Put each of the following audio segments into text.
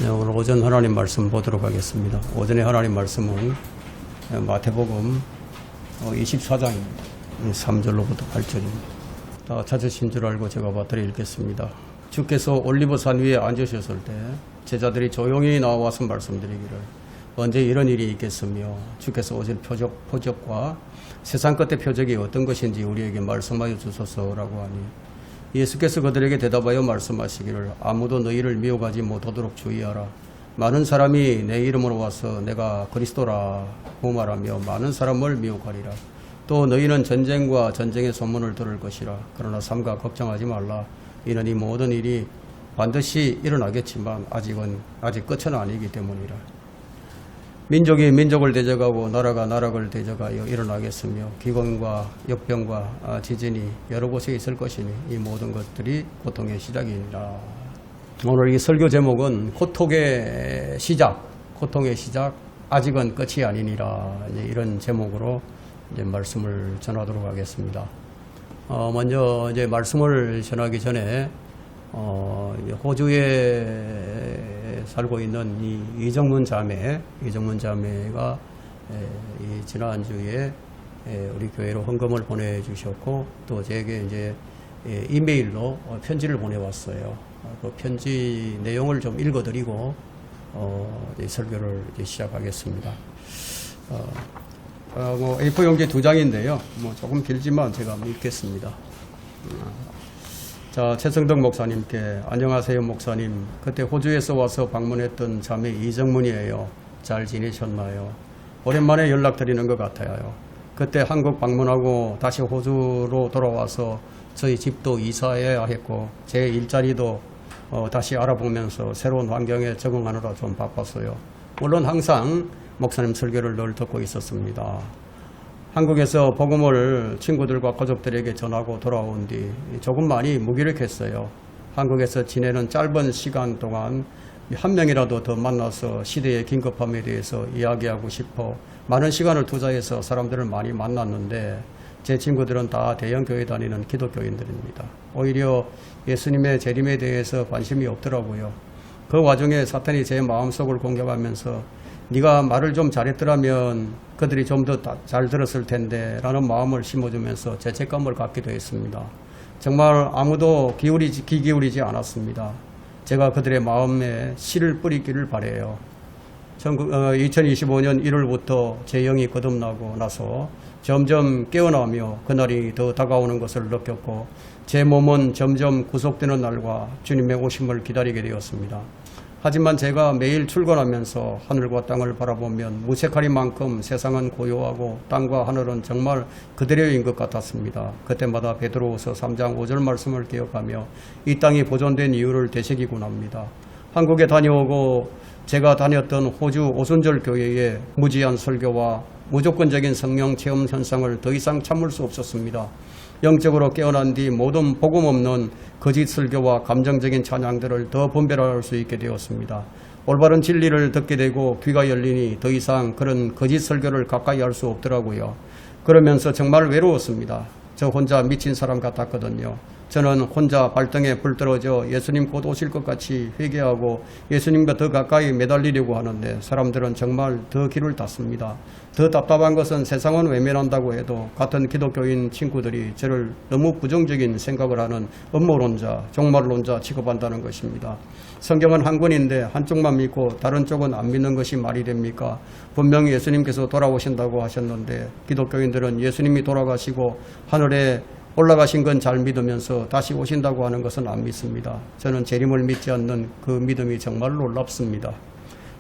네, 오늘 오전 하나님 말씀 보도록 하겠습니다. 오전에 하나님 말씀은 마태복음 24장입니다. 3절로부터 8절입니다. 다 찾으신 줄 알고 제가 받들어 읽겠습니다. 주께서 올리브산 위에 앉으셨을 때 제자들이 조용히 나와서 말씀드리기를 언제 이런 일이 있겠으며 주께서 오실 표적과 세상 끝의 표적이 어떤 것인지 우리에게 말씀하여 주소서라고 하니 예수께서 그들에게 대답하여 말씀하시기를 아무도 너희를 미혹하지 못하도록 주의하라. 많은 사람이 내 이름으로 와서 내가 그리스도라고 말하며 많은 사람을 미혹하리라. 또 너희는 전쟁과 전쟁의 소문을 들을 것이라. 그러나 삼가 걱정하지 말라. 이는 이 모든 일이 반드시 일어나겠지만 아직 끝은 아니기 때문이라. 민족이 민족을 대적하고 나라가 나라를 대적하여 일어나겠으며 기근과 역병과 지진이 여러 곳에 있을 것이니 이 모든 것들이 고통의 시작이니라. 오늘 이 설교 제목은 고통의 시작, 아직은 끝이 아니니라. 이런 제목으로 이제 말씀을 전하도록 하겠습니다. 먼저 이제 말씀을 전하기 전에 호주에 살고 있는 이정문 자매가 지난주에 우리 교회로 헌금을 보내주셨고 또 제게 이제 이메일로 편지를 보내왔어요. 그 편지 내용을 좀 읽어드리고 설교를 이제 시작하겠습니다. A4 용지 2장인데요. 조금 길지만 제가 읽겠습니다. 자, 최성덕 목사님께 안녕하세요 목사님. 그때 호주에서 와서 방문했던 자매 이정문이에요. 잘 지내셨나요? 오랜만에 연락드리는 것 같아요. 그때 한국 방문하고 다시 호주로 돌아와서 저희 집도 이사해야 했고 제 일자리도 다시 알아보면서 새로운 환경에 적응하느라 좀 바빴어요. 물론 항상 목사님 설교를 늘 듣고 있었습니다. 한국에서 복음을 친구들과 가족들에게 전하고 돌아온 뒤 조금 많이 무기력했어요. 한국에서 지내는 짧은 시간 동안 한 명이라도 더 만나서 시대의 긴급함에 대해서 이야기하고 싶어 많은 시간을 투자해서 사람들을 많이 만났는데 제 친구들은 다 대형교회 다니는 기독교인들입니다. 오히려 예수님의 재림에 대해서 관심이 없더라고요. 그 와중에 사탄이 제 마음속을 공격하면서 네가 말을 좀 잘했더라면 그들이 좀 더 잘 들었을 텐데 라는 마음을 심어주면서 죄책감을 갖기도 했습니다. 정말 아무도 귀 기울이지 않았습니다. 제가 그들의 마음에 씨를 뿌리기를 바라요. 2025년 1월부터 제 영이 거듭나고 나서 점점 깨어나며 그날이 더 다가오는 것을 느꼈고 제 몸은 점점 구속되는 날과 주님의 오심을 기다리게 되었습니다. 하지만 제가 매일 출근하면서 하늘과 땅을 바라보면 무색하리만큼 세상은 고요하고 땅과 하늘은 정말 그대로인 것 같았습니다. 그때마다 베드로후서 3장 5절 말씀을 기억하며 이 땅이 보존된 이유를 되새기곤 합니다. 한국에 다녀오고 제가 다녔던 호주 오순절 교회의 무지한 설교와 무조건적인 성령 체험 현상을 더 이상 참을 수 없었습니다. 영적으로 깨어난 뒤 모든 복음 없는 거짓 설교와 감정적인 찬양들을 더 분별할 수 있게 되었습니다. 올바른 진리를 듣게 되고 귀가 열리니 더 이상 그런 거짓 설교를 가까이 할 수 없더라고요. 그러면서 정말 외로웠습니다. 저 혼자 미친 사람 같았거든요. 저는 혼자 발등에 불 떨어져 예수님 곧 오실 것 같이 회개하고 예수님과 더 가까이 매달리려고 하는데 사람들은 정말 더 길을 닫습니다. 더 답답한 것은 세상은 외면한다고 해도 같은 기독교인 친구들이 저를 너무 부정적인 생각을 하는 음모론자, 종말론자 취급한다는 것입니다. 성경은 한 권인데 한쪽만 믿고 다른 쪽은 안 믿는 것이 말이 됩니까? 분명히 예수님께서 돌아오신다고 하셨는데 기독교인들은 예수님이 돌아가시고 하늘에 올라가신 건 잘 믿으면서 다시 오신다고 하는 것은 안 믿습니다. 저는 재림을 믿지 않는 그 믿음이 정말 놀랍습니다.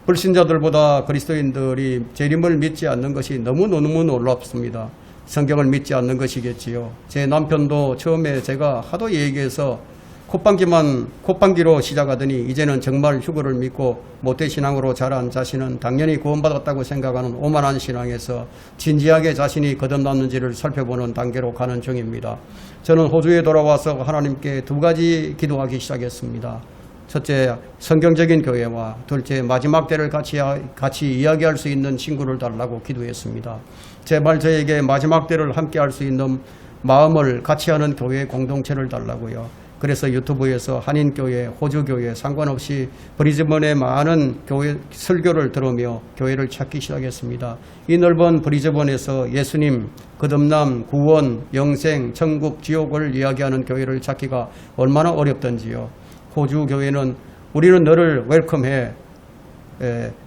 불신자들보다 그리스도인들이 재림을 믿지 않는 것이 너무너무 놀랍습니다. 성경을 믿지 않는 것이겠지요. 제 남편도 처음에 제가 하도 얘기해서 콧방귀로 시작하더니 이제는 정말 휴거를 믿고 모태신앙으로 자란 자신은 당연히 구원받았다고 생각하는 오만한 신앙에서 진지하게 자신이 거듭났는지를 살펴보는 단계로 가는 중입니다. 저는 호주에 돌아와서 하나님께 2가지 기도하기 시작했습니다. 첫째, 성경적인 교회와 둘째, 마지막 때를 같이 이야기할 수 있는 친구를 달라고 기도했습니다. 제발 저에게 마지막 때를 함께 할 수 있는 마음을 같이 하는 교회 공동체를 달라고요. 그래서 유튜브에서 한인교회, 호주교회 상관없이 브리즈번의 많은 교회 설교를 들으며 교회를 찾기 시작했습니다. 이 넓은 브리즈번에서 예수님, 거듭남, 구원, 영생, 천국, 지옥을 이야기하는 교회를 찾기가 얼마나 어렵던지요. 호주 교회는 우리는 너를 웰컴해,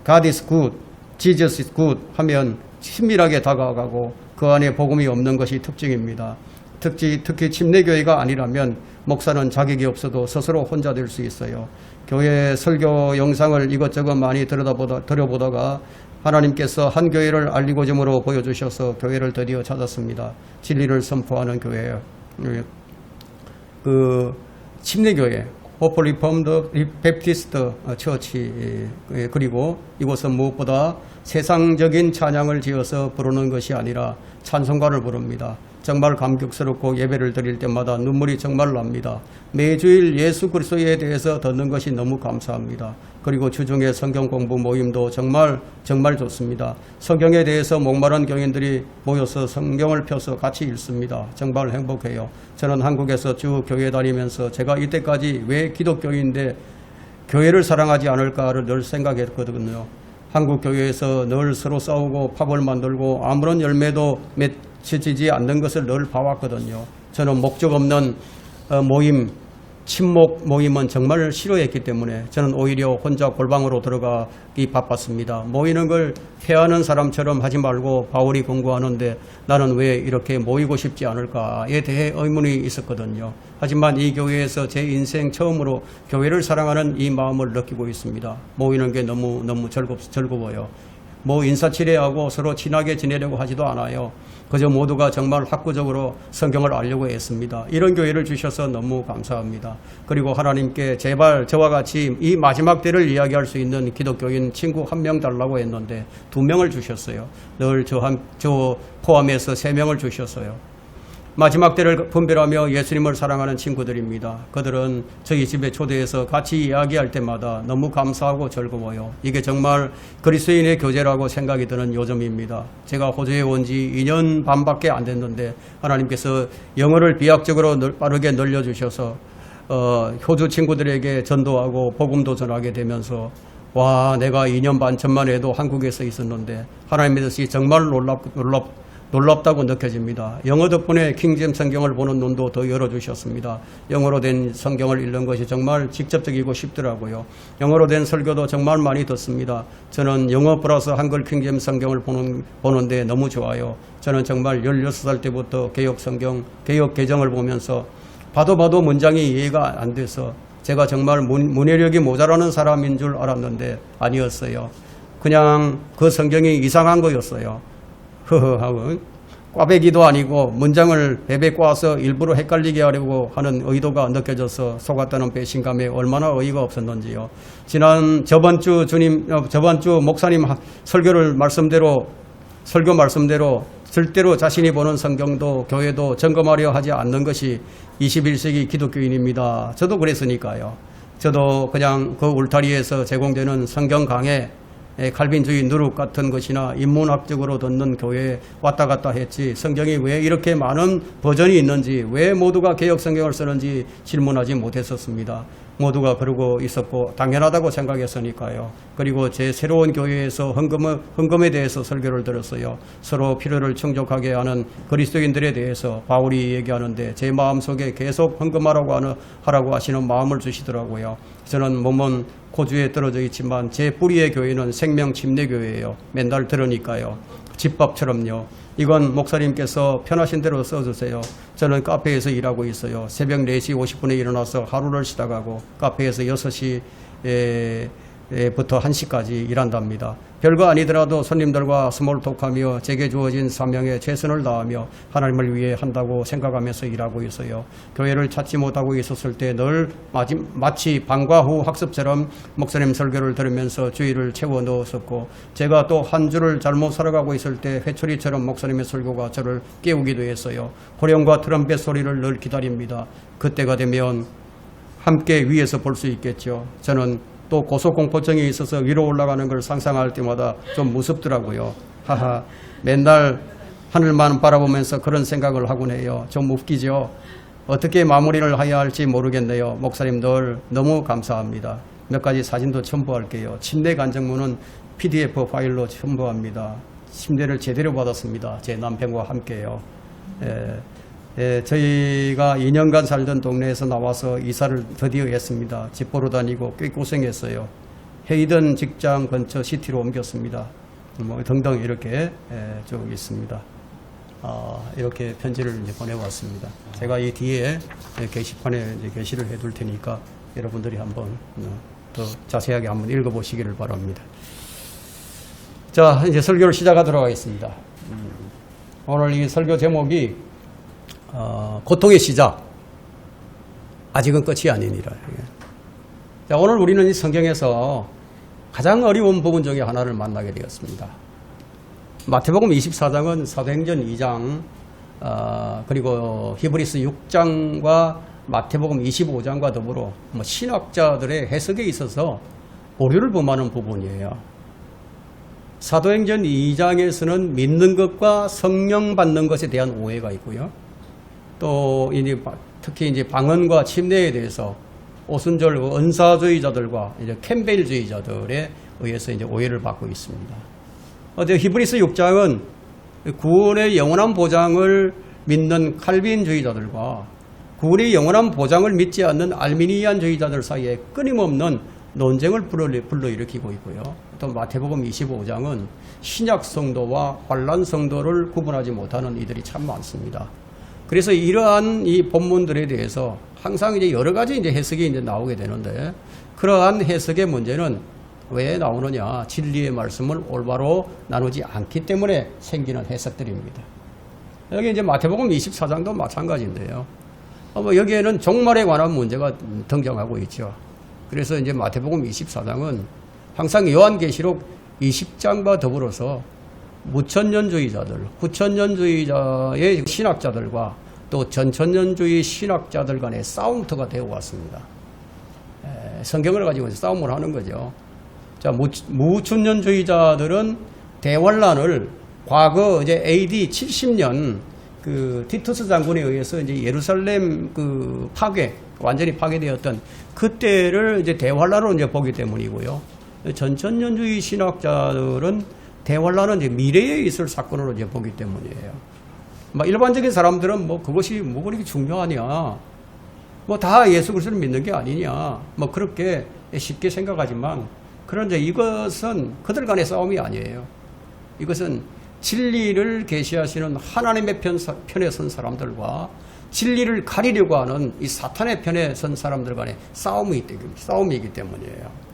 God is good, Jesus is good 하면 친밀하게 다가가고 그 안에 복음이 없는 것이 특징입니다. 특히 침례교회가 아니라면 목사는 자격이 없어도 스스로 혼자 될 수 있어요. 교회 설교 영상을 이것저것 많이 들여보다가 하나님께서 한 교회를 알리고즘으로 보여주셔서 교회를 드디어 찾았습니다. 진리를 선포하는 교회예요. 그 침례교회 호프 리폼드 베프티스트 처치, 그리고 이곳은 무엇보다 세상적인 찬양을 지어서 부르는 것이 아니라 찬송가를 부릅니다. 정말 감격스럽고 예배를 드릴 때마다 눈물이 정말 납니다. 매주일 예수 그리스도에 대해서 듣는 것이 너무 감사합니다. 그리고 주중에 성경 공부 모임도 정말 좋습니다. 성경에 대해서 목마른 교인들이 모여서 성경을 펴서 같이 읽습니다. 정말 행복해요. 저는 한국에서 쭉 교회 다니면서 제가 이때까지 왜 기독교인인데 교회를 사랑하지 않을까를 늘 생각했거든요. 한국 교회에서 늘 서로 싸우고 팝을 만들고 아무런 열매도 맺히지 않는 것을 늘 봐왔거든요. 저는 목적 없는 모임, 친목 모임은 정말 싫어했기 때문에 저는 오히려 혼자 골방으로 들어가기 바빴습니다. 모이는 걸 해하는 사람처럼 하지 말고 바울이 권고하는데 나는 왜 이렇게 모이고 싶지 않을까에 대해 의문이 있었거든요. 하지만 이 교회에서 제 인생 처음으로 교회를 사랑하는 이 마음을 느끼고 있습니다. 모이는 게 너무 즐거워요. 뭐 인사치레하고 서로 친하게 지내려고 하지도 않아요. 그저 모두가 정말 학구적으로 성경을 알려고 했습니다. 이런 교회를 주셔서 너무 감사합니다. 그리고 하나님께 제발 저와 같이 이 마지막 때를 이야기할 수 있는 기독교인 친구 1명 달라고 했는데 2명을 주셨어요. 늘 저 포함해서 3명을 주셨어요. 마지막 때를 분별하며 예수님을 사랑하는 친구들입니다. 그들은 저희 집에 초대해서 같이 이야기할 때마다 너무 감사하고 즐거워요. 이게 정말 그리스도인의 교제라고 생각이 드는 요즘입니다. 제가 호주에 온 지 2년 반밖에 안 됐는데 하나님께서 영어를 비약적으로 빠르게 늘려주셔서 호주 친구들에게 전도하고 복음도 전하게 되면서 와, 내가 2년 반 전만 해도 한국에서 있었는데 하나님의 뜻이 정말 놀랍다고 느껴집니다. 영어 덕분에 킹잼 성경을 보는 눈도 더 열어주셨습니다. 영어로 된 성경을 읽는 것이 정말 직접적이고 쉽더라고요. 영어로 된 설교도 정말 많이 듣습니다. 저는 영어 플러스 한글 킹잼 성경을 보는데 너무 좋아요. 저는 정말 16살 때부터 개역 성경, 개역 개정을 보면서 봐도 문장이 이해가 안 돼서 제가 정말 문해력이 모자라는 사람인 줄 알았는데 아니었어요. 그냥 그 성경이 이상한 거였어요. 하고 꽈배기도 아니고 문장을 베베 꽈서 일부러 헷갈리게 하려고 하는 의도가 느껴져서 속았다는 배신감에 얼마나 어이가 없었는지요. 저번 주 목사님 설교 말씀대로 절대로 자신이 보는 성경도 교회도 점검하려 하지 않는 것이 21세기 기독교인입니다. 저도 그랬으니까요. 저도 그냥 그 울타리에서 제공되는 성경 강해 칼빈주의 누룩 같은 것이나 인문학적으로 듣는 교회에 왔다 갔다 했지 성경이 왜 이렇게 많은 버전이 있는지 왜 모두가 개역 성경을 쓰는지 질문하지 못했었습니다. 모두가 그러고 있었고 당연하다고 생각했으니까요. 그리고 제 새로운 교회에서 헌금에 대해서 설교를 들었어요. 서로 필요를 충족하게 하는 그리스도인들에 대해서 바울이 얘기하는데 제 마음속에 계속 헌금하라고 하시는 마음을 주시더라고요. 저는 몸은 호주에 떨어져 있지만 제 뿌리의 교회는 생명 침례교회예요. 맨날 들으니까요. 집밥처럼요. 이건 목사님께서 편하신 대로 써주세요. 저는 카페에서 일하고 있어요. 새벽 4시 50분에 일어나서 하루를 시작하고 카페에서 6시 부터 1시까지 일한답니다. 별거 아니더라도 손님들과 스몰톡하며 제게 주어진 사명에 최선을 다하며 하나님을 위해 한다고 생각하면서 일하고 있어요. 교회를 찾지 못하고 있었을 때 늘 마치 방과 후 학습처럼 목사님 설교를 들으면서 주의를 채워 넣었었고 제가 또 한 주를 잘못 살아가고 있을 때 회초리처럼 목사님의 설교가 저를 깨우기도 했어요. 호령과 트럼펫 소리를 늘 기다립니다. 그때가 되면 함께 위에서 볼 수 있겠죠. 저는 또 고소공포증이 있어서 위로 올라가는 걸 상상할 때마다 좀 무섭더라고요. 맨날 하늘만 바라보면서 그런 생각을 하곤 해요. 좀 웃기죠. 어떻게 마무리를 해야 할지 모르겠네요. 목사님들 너무 감사합니다. 몇 가지 사진도 첨부할게요. 침대 간증문은 PDF 파일로 첨부합니다. 침대를 제대로 받았습니다. 제 남편과 함께요. 저희가 2년간 살던 동네에서 나와서 이사를 드디어 했습니다. 집 보러 다니고 꽤 고생했어요. 헤이든 직장 근처 시티로 옮겼습니다. 뭐 등등 이렇게 쭉 있습니다. 이렇게 편지를 이제 보내왔습니다. 제가 이 뒤에 게시판에 이제 게시를 해둘 테니까 여러분들이 한번 더 자세하게 한번 읽어보시기를 바랍니다. 자, 이제 설교를 시작하도록 하겠습니다. 오늘 이 설교 제목이 고통의 시작, 아직은 끝이 아니니라. 자, 오늘 우리는 이 성경에서 가장 어려운 부분 중에 하나를 만나게 되었습니다. 마태복음 24장은 사도행전 2장 그리고 히브리서 6장과 마태복음 25장과 더불어 신학자들의 해석에 있어서 오류를 범하는 부분이에요. 사도행전 2장에서는 믿는 것과 성령 받는 것에 대한 오해가 있고요. 또 특히 이제 방언과 침례에 대해서 오순절 은사주의자들과 이제 캠벨주의자들에 의해서 이제 오해를 받고 있습니다. 히브리서 6장은 구원의 영원한 보장을 믿는 칼빈주의자들과 구원의 영원한 보장을 믿지 않는 알미니안주의자들 사이에 끊임없는 논쟁을 불러일으키고 있고요. 또 마태복음 25장은 신약 성도와 환란 성도를 구분하지 못하는 이들이 참 많습니다. 그래서 이러한 이 본문들에 대해서 항상 이제 여러 가지 이제 해석이 이제 나오게 되는데, 그러한 해석의 문제는 왜 나오느냐? 진리의 말씀을 올바로 나누지 않기 때문에 생기는 해석들입니다. 여기 이제 마태복음 24장도 마찬가지인데요. 여기에는 종말에 관한 문제가 등장하고 있죠. 그래서 이제 마태복음 24장은 항상 요한계시록 20장과 더불어서 무천년주의자들, 후천년주의자의 신학자들과 또 전천년주의 신학자들 간의 싸움터가 되어 왔습니다. 성경을 가지고 싸움을 하는 거죠. 자, 무천년주의자들은 대환란을 과거 이제 AD 70년 그 티투스 장군에 의해서 이제 예루살렘 그 완전히 파괴되었던 그때를 이제 대환란으로 이제 보기 때문이고요. 전천년주의 신학자들은 대환란은 이제 미래에 있을 사건으로 이제 보기 때문이에요. 일반적인 사람들은 그것이 그렇게 중요하냐, 다 예수 그리스도를 믿는 게 아니냐, 그렇게 쉽게 생각하지만, 그런데 이것은 그들 간의 싸움이 아니에요. 이것은 진리를 계시하시는 하나님의 편에 선 사람들과 진리를 가리려고 하는 이 사탄의 편에 선 사람들 간의 싸움이기 때문이에요.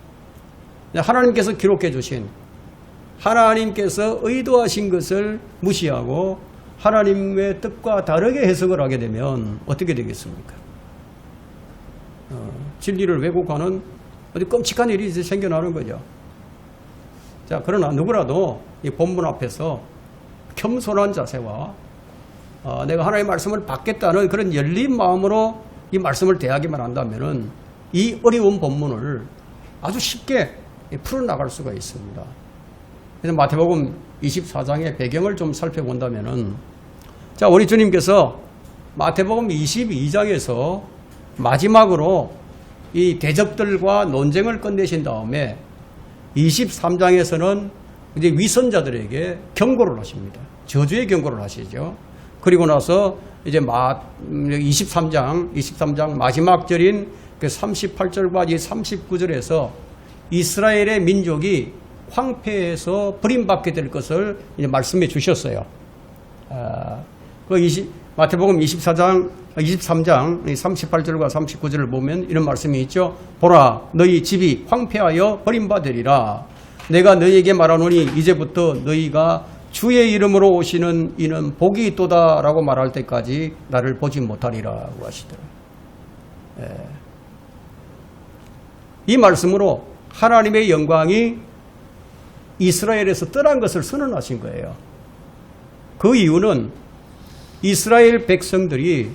하나님께서 기록해 주신, 하나님께서 의도하신 것을 무시하고 하나님의 뜻과 다르게 해석을 하게 되면 어떻게 되겠습니까? 진리를 왜곡하는 아주 끔찍한 일이 생겨나는 거죠. 자, 그러나 누구라도 이 본문 앞에서 겸손한 자세와 내가 하나님의 말씀을 받겠다는 그런 열린 마음으로 이 말씀을 대하기만 한다면은 이 어려운 본문을 아주 쉽게 풀어나갈 수가 있습니다. 그래서 마태복음 24장의 배경을 좀 살펴본다면은, 자, 우리 주님께서 마태복음 22장에서 마지막으로 이 대적들과 논쟁을 끝내신 다음에 23장에서는 이제 위선자들에게 경고를 하십니다. 저주의 경고를 하시죠. 그리고 나서 이제 23장 마지막 절인 그 38절과 39절에서 이스라엘의 민족이 황폐해서 버림받게 될 것을 이제 말씀해 주셨어요. 마태복음 23장 38절과 39절을 보면 이런 말씀이 있죠. 보라, 너희 집이 황폐하여 버림받으리라. 내가 너희에게 말하노니 이제부터 너희가 주의 이름으로 오시는 이는 복이 있도다 라고 말할 때까지 나를 보지 못하리라고 하시더라고요. 이 말씀으로 하나님의 영광이 이스라엘에서 떠난 것을 선언하신 거예요. 그 이유는 이스라엘 백성들이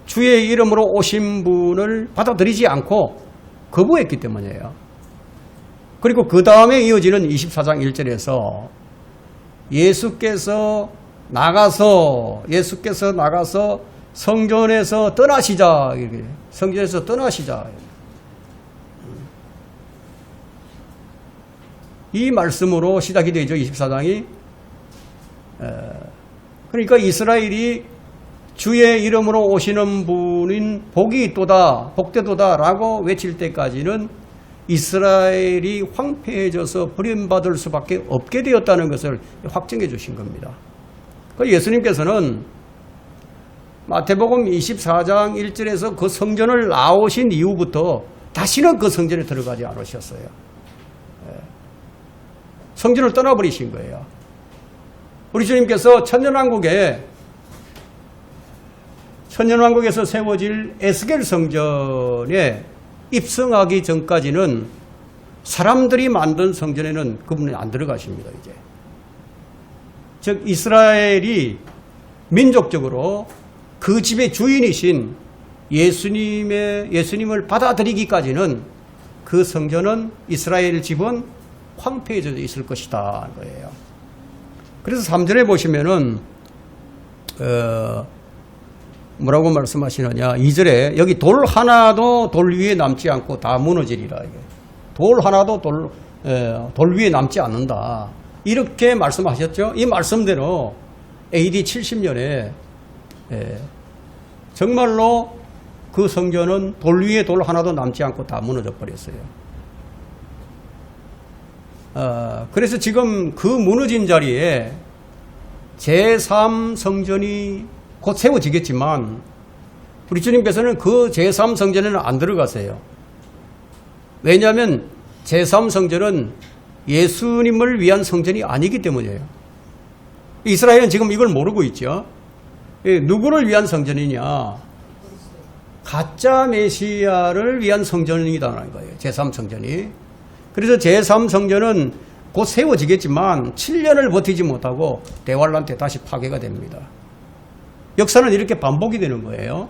주의 이름으로 오신 분을 받아들이지 않고 거부했기 때문이에요. 그리고 그 다음에 이어지는 24장 1절에서 예수께서 나가서 성전에서 떠나시자. 이렇게. 성전에서 떠나시자. 이 말씀으로 시작이 되죠. 24장이. 그러니까 이스라엘이 주의 이름으로 오시는 분인 복이 있도다, 복되도다 라고 외칠 때까지는 이스라엘이 황폐해져서 버림받을 수밖에 없게 되었다는 것을 확증해 주신 겁니다. 예수님께서는 마태복음 24장 1절에서 그 성전을 나오신 이후부터 다시는 그 성전에 들어가지 않으셨어요. 성전을 떠나버리신 거예요. 우리 주님께서 천년왕국에서 세워질 에스겔 성전에 입성하기 전까지는 사람들이 만든 성전에는 그분이 안 들어가십니다. 이제 즉 이스라엘이 민족적으로 그 집의 주인이신 예수님을 받아들이기까지는 그 성전은 이스라엘 집은 황폐해져 있을 것이다 거예요. 그래서 3절에 보시면은 뭐라고 말씀하시느냐, 2절에 여기 돌 하나도 돌 위에 남지 않고 다 무너지리라. 이게. 돌 하나도 돌 위에 남지 않는다. 이렇게 말씀하셨죠. 이 말씀대로 AD 70년에 정말로 그 성전은 돌 위에 돌 하나도 남지 않고 다 무너져 버렸어요. 그래서 지금 그 무너진 자리에 제3성전이 곧 세워지겠지만 우리 주님께서는 그 제3성전에는 안 들어가세요. 왜냐하면 제3성전은 예수님을 위한 성전이 아니기 때문이에요. 이스라엘은 지금 이걸 모르고 있죠. 누구를 위한 성전이냐? 가짜 메시아를 위한 성전이라는 거예요. 제3성전이. 그래서 제3성전은 곧 세워지겠지만 7년을 버티지 못하고 대환란 때 다시 파괴가 됩니다. 역사는 이렇게 반복이 되는 거예요.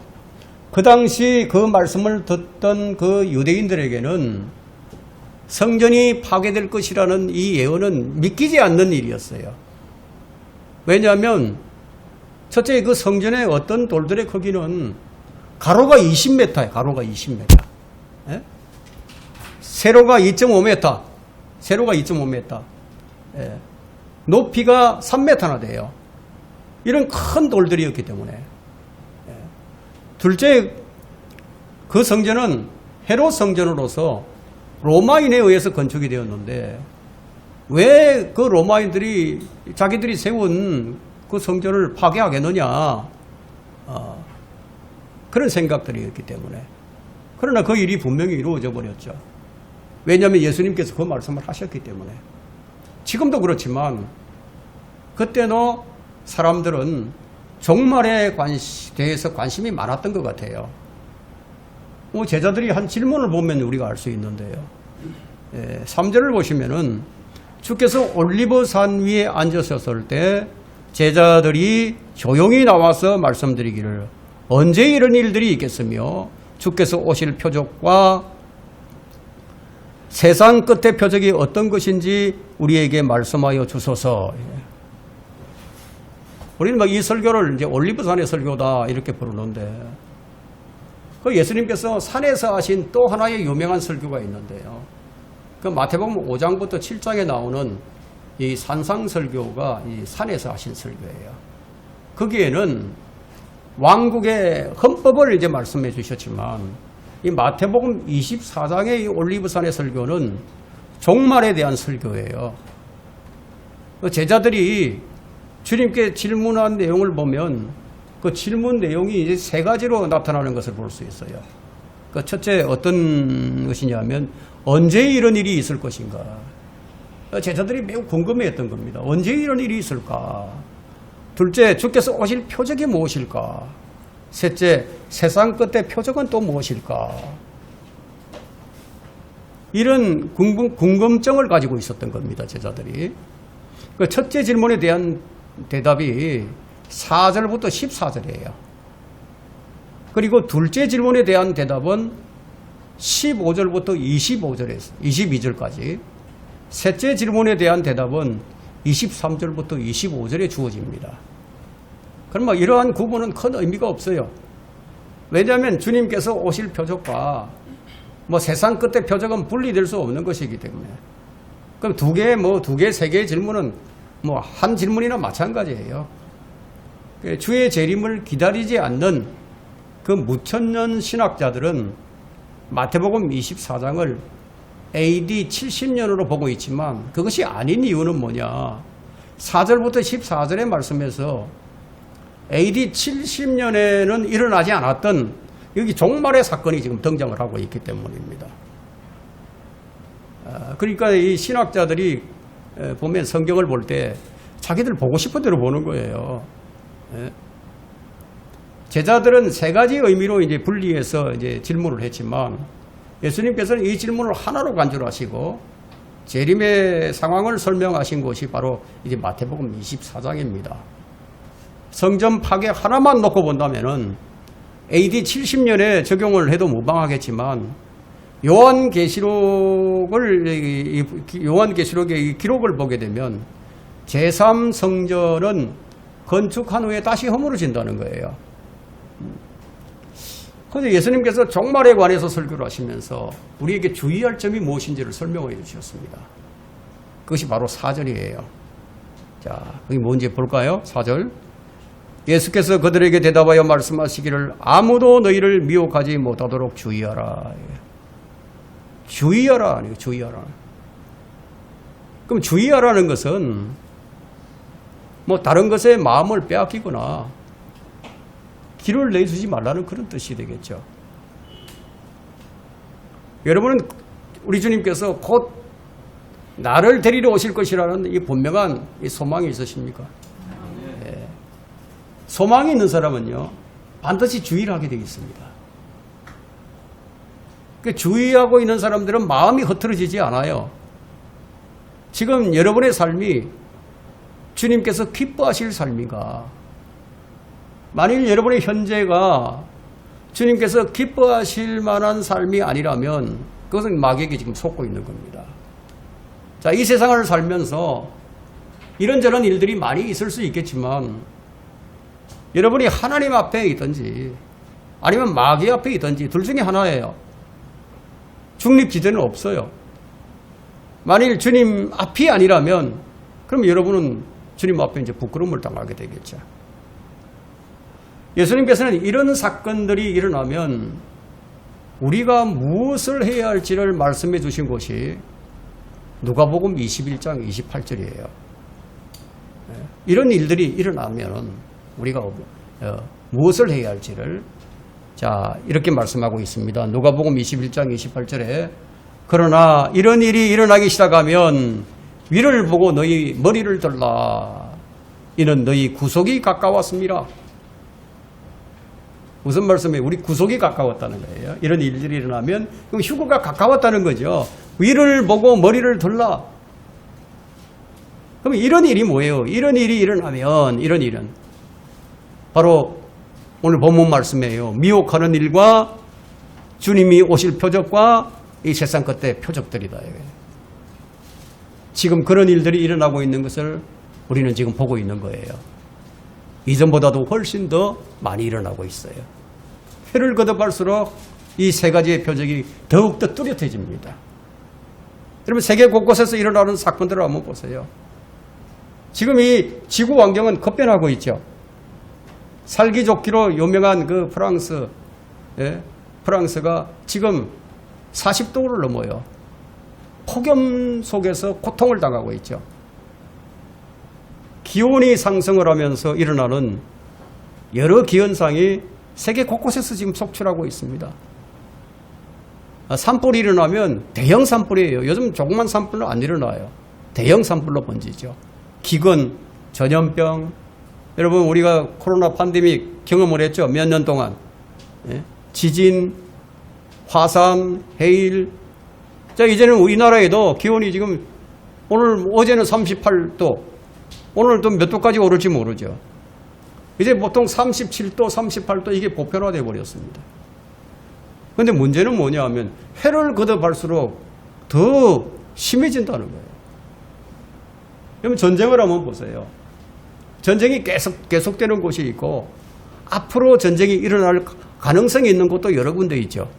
그 당시 그 말씀을 듣던 그 유대인들에게는 성전이 파괴될 것이라는 이 예언은 믿기지 않는 일이었어요. 왜냐하면 첫째 그 성전의 어떤 돌들의 크기는 가로가 20m예요. 가로가 20m. 예? 세로가 2.5m. 세로가 2.5m. 예. 높이가 3m나 돼요. 이런 큰 돌들이었기 때문에. 예. 둘째, 그 성전은 헤롯 성전으로서 로마인에 의해서 건축이 되었는데 왜 그 로마인들이 자기들이 세운 그 성전을 파괴하겠느냐, 그런 생각들이었기 때문에. 그러나 그 일이 분명히 이루어져 버렸죠. 왜냐하면 예수님께서 그 말씀을 하셨기 때문에. 지금도 그렇지만 그때도 사람들은 종말에 대해서 관심이 많았던 것 같아요. 제자들이 한 질문을 보면 우리가 알 수 있는데요. 3절을 보시면은 주께서 올리브산 위에 앉으셨을 때 제자들이 조용히 나와서 말씀드리기를 언제 이런 일들이 있겠으며 주께서 오실 표적과 세상 끝의 표적이 어떤 것인지 우리에게 말씀하여 주소서. 우리는 이 설교를 이제 올리브산의 설교다 이렇게 부르는데 그 예수님께서 산에서 하신 또 하나의 유명한 설교가 있는데요. 그 마태복음 5장부터 7장에 나오는 이 산상설교가 이 산에서 하신 설교예요. 거기에는 왕국의 헌법을 이제 말씀해 주셨지만 이 마태복음 24장의 이 올리브산의 설교는 종말에 대한 설교예요. 제자들이 주님께 질문한 내용을 보면 그 질문 내용이 이제 세 가지로 나타나는 것을 볼 수 있어요. 그 첫째 어떤 것이냐면 언제 이런 일이 있을 것인가. 제자들이 매우 궁금해했던 겁니다. 언제 이런 일이 있을까. 둘째, 주께서 오실 표적이 무엇일까. 셋째, 세상 끝의 표적은 또 무엇일까. 이런 궁금증을 가지고 있었던 겁니다. 제자들이. 그 첫째 질문에 대한 대답이 4절부터 14절이에요. 그리고 둘째 질문에 대한 대답은 15절부터 22절까지. 셋째 질문에 대한 대답은 23절부터 25절에 주어집니다. 그럼 이러한 구분은 큰 의미가 없어요. 왜냐하면 주님께서 오실 표적과 세상 끝의 표적은 분리될 수 없는 것이기 때문에. 그럼 두 개, 세 개의 질문은 한 질문이나 마찬가지예요. 주의 재림을 기다리지 않는 그 무천년 신학자들은 마태복음 24장을 AD 70년으로 보고 있지만 그것이 아닌 이유는 뭐냐. 4절부터 14절의 말씀에서 AD 70년에는 일어나지 않았던 여기 종말의 사건이 지금 등장을 하고 있기 때문입니다. 그러니까 이 신학자들이 보면 성경을 볼 때 자기들 보고 싶은 대로 보는 거예요. 제자들은 세 가지 의미로 이제 분리해서 이제 질문을 했지만 예수님께서는 이 질문을 하나로 간주하시고 재림의 상황을 설명하신 것이 바로 이제 마태복음 24장입니다. 성전 파괴 하나만 놓고 본다면은 AD 70년에 적용을 해도 무방하겠지만 요한계시록의 기록을 보게 되면 제3성전은 건축한 후에 다시 허물어진다는 거예요. 그런데 예수님께서 종말에 관해서 설교를 하시면서 우리에게 주의할 점이 무엇인지를 설명해 주셨습니다. 그것이 바로 4절이에요. 자, 그게 뭔지 볼까요? 4절. 예수께서 그들에게 대답하여 말씀하시기를 아무도 너희를 미혹하지 못하도록 주의하라. 주의하라 아니에요. 주의하라. 그럼 주의하라는 것은 다른 것에 마음을 빼앗기거나 길을 내주지 말라는 그런 뜻이 되겠죠. 여러분은 우리 주님께서 곧 나를 데리러 오실 것이라는 이 분명한 이 소망이 있으십니까? 네. 소망이 있는 사람은요 반드시 주의를 하게 되어 있습니다. 주의하고 있는 사람들은 마음이 흐트러지지 않아요. 지금 여러분의 삶이 주님께서 기뻐하실 삶인가? 만일 여러분의 현재가 주님께서 기뻐하실 만한 삶이 아니라면 그것은 마귀에게 지금 속고 있는 겁니다. 자, 이 세상을 살면서 이런저런 일들이 많이 있을 수 있겠지만 여러분이 하나님 앞에 있든지 아니면 마귀 앞에 있든지 둘 중에 하나예요. 중립지대는 없어요. 만일 주님 앞이 아니라면 그럼 여러분은 주님 앞에 이제 부끄러움을 당하게 되겠죠. 예수님께서는 이런 사건들이 일어나면 우리가 무엇을 해야 할지를 말씀해 주신 것이 누가복음 21장 28절이에요. 이런 일들이 일어나면 우리가 무엇을 해야 할지를 이렇게 말씀하고 있습니다. 누가복음 21장 28절에 그러나 이런 일이 일어나기 시작하면 위를 보고 너희 머리를 들라. 이는 너희 구속이 가까웠습니다. 무슨 말씀이에요? 우리 구속이 가까웠다는 거예요. 이런 일들이 일어나면 그럼 휴거가 가까웠다는 거죠. 위를 보고 머리를 들라. 그럼 이런 일이 뭐예요? 이런 일이 일어나면 이런 일은 바로 오늘 본문 말씀이에요. 미혹하는 일과 주님이 오실 표적과 이 세상 끝의 표적들이다. 지금 그런 일들이 일어나고 있는 것을 우리는 지금 보고 있는 거예요. 이전보다도 훨씬 더 많이 일어나고 있어요. 회를 거듭할수록 이 세 가지의 표적이 더욱더 뚜렷해집니다. 여러분 세계 곳곳에서 일어나는 사건들을 한번 보세요. 지금 이 지구 환경은 급변하고 있죠. 살기 좋기로 유명한 그 프랑스가 지금 40도를 넘어요. 폭염 속에서 고통을 당하고 있죠. 기온이 상승을 하면서 일어나는 여러 기현상이 세계 곳곳에서 지금 속출하고 있습니다. 산불이 일어나면 대형 산불이에요. 요즘 조그만 산불은 안 일어나요. 대형 산불로 번지죠. 기근, 전염병. 여러분 우리가 코로나 팬데믹 경험을 했죠. 몇 년 동안. 지진, 화산, 해일. 자, 이제는 우리나라에도 기온이 지금 어제는 38도, 오늘 또 몇 도까지 오를지 모르죠. 이제 보통 37도, 38도 이게 보편화되어 버렸습니다. 그런데 문제는 뭐냐 하면 회를 거듭할수록 더 심해진다는 거예요. 여러분 전쟁을 한번 보세요. 전쟁이 계속되는 곳이 있고 앞으로 전쟁이 일어날 가능성이 있는 곳도 여러 군데 있죠.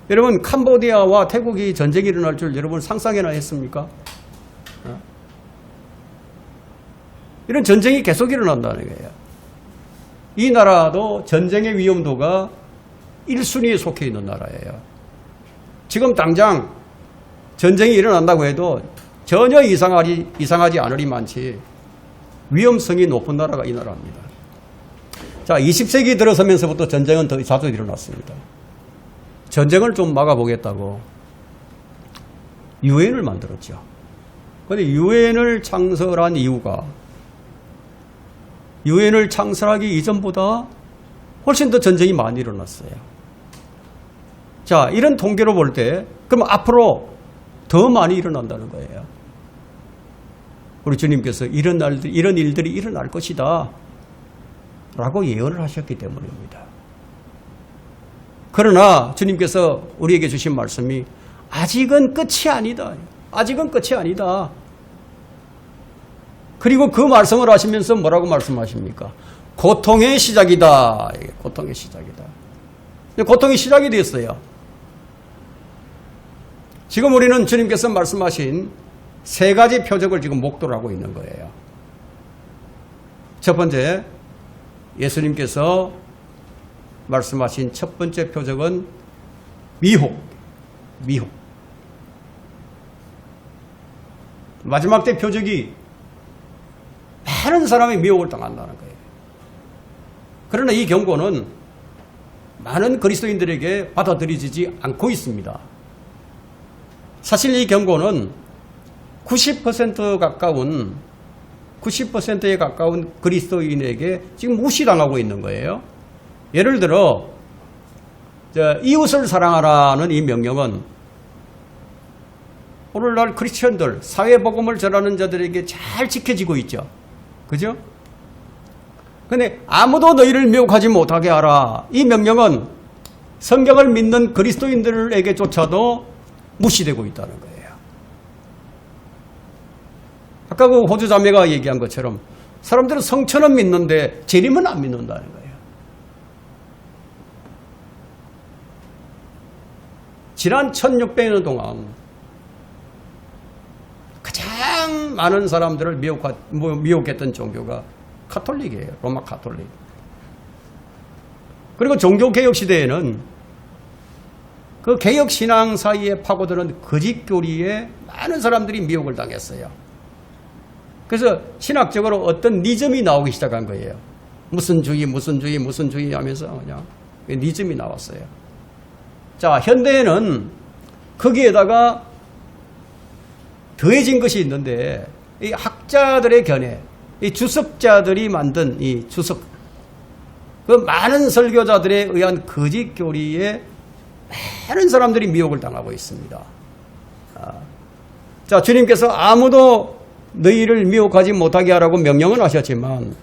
여러분 캄보디아와 태국이 전쟁이 일어날 줄 여러분 상상이나 했습니까? 이런 전쟁이 계속 일어난다는 거예요. 이 나라도 전쟁의 위험도가 1순위에 속해 있는 나라예요. 지금 당장 전쟁이 일어난다고 해도 전혀 이상하지 않으리만치 위험성이 높은 나라가 이 나라입니다. 자, 20세기 들어서면서부터 전쟁은 더 자주 일어났습니다. 전쟁을 좀 막아보겠다고 유엔을 만들었죠. 그런데 유엔을 창설한 이유가 유엔을 창설하기 이전보다 훨씬 더 전쟁이 많이 일어났어요. 자, 이런 통계로 볼 때 그럼 앞으로 더 많이 일어난다는 거예요. 우리 주님께서 이런 일들이 일어날 것이다 라고 예언을 하셨기 때문입니다. 그러나 주님께서 우리에게 주신 말씀이 아직은 끝이 아니다. 아직은 끝이 아니다. 그리고 그 말씀을 하시면서 뭐라고 말씀하십니까? 고통의 시작이다. 고통의 시작이다. 고통이 시작이 됐어요. 지금 우리는 주님께서 말씀하신 세 가지 표적을 지금 목도를 하고 있는 거예요. 첫 번째, 예수님께서 말씀하신 첫 번째 표적은 미혹. 마지막 때 표적이 많은 사람이 미혹을 당한다는 거예요. 그러나 이 경고는 많은 그리스도인들에게 받아들여지지 않고 있습니다. 사실 이 경고는 90%에 가까운 그리스도인에게 지금 무시당하고 있는 거예요. 예를 들어 이웃을 사랑하라는 이 명령은 오늘날 크리스천들, 사회복음을 전하는 자들에게 잘 지켜지고 있죠. 그죠? 근데 아무도 너희를 미혹하지 못하게 하라. 이 명령은 성경을 믿는 그리스도인들에게조차도 무시되고 있다는 거예요. 아까 그 호주 자매가 얘기한 것처럼 사람들은 성천은 믿는데 재림은 안 믿는다는 거예요. 지난 1600년 동안 가장 많은 사람들을 미혹했던 종교가 카톨릭이에요. 로마 카톨릭. 그리고 종교개혁 시대에는 그 개혁신앙 사이에 파고드는 거짓교리에 많은 사람들이 미혹을 당했어요. 그래서 신학적으로 어떤 니즘이 나오기 시작한 거예요. 무슨 주의 하면서 그냥 니즘이 나왔어요. 자, 현대에는 거기에다가 더해진 것이 있는데 이 학자들의 견해, 이 주석자들이 만든 이 주석, 그 많은 설교자들에 의한 거짓 교리에 많은 사람들이 미혹을 당하고 있습니다. 자, 주님께서 아무도 너희를 미혹하지 못하게 하라고 명령은 하셨지만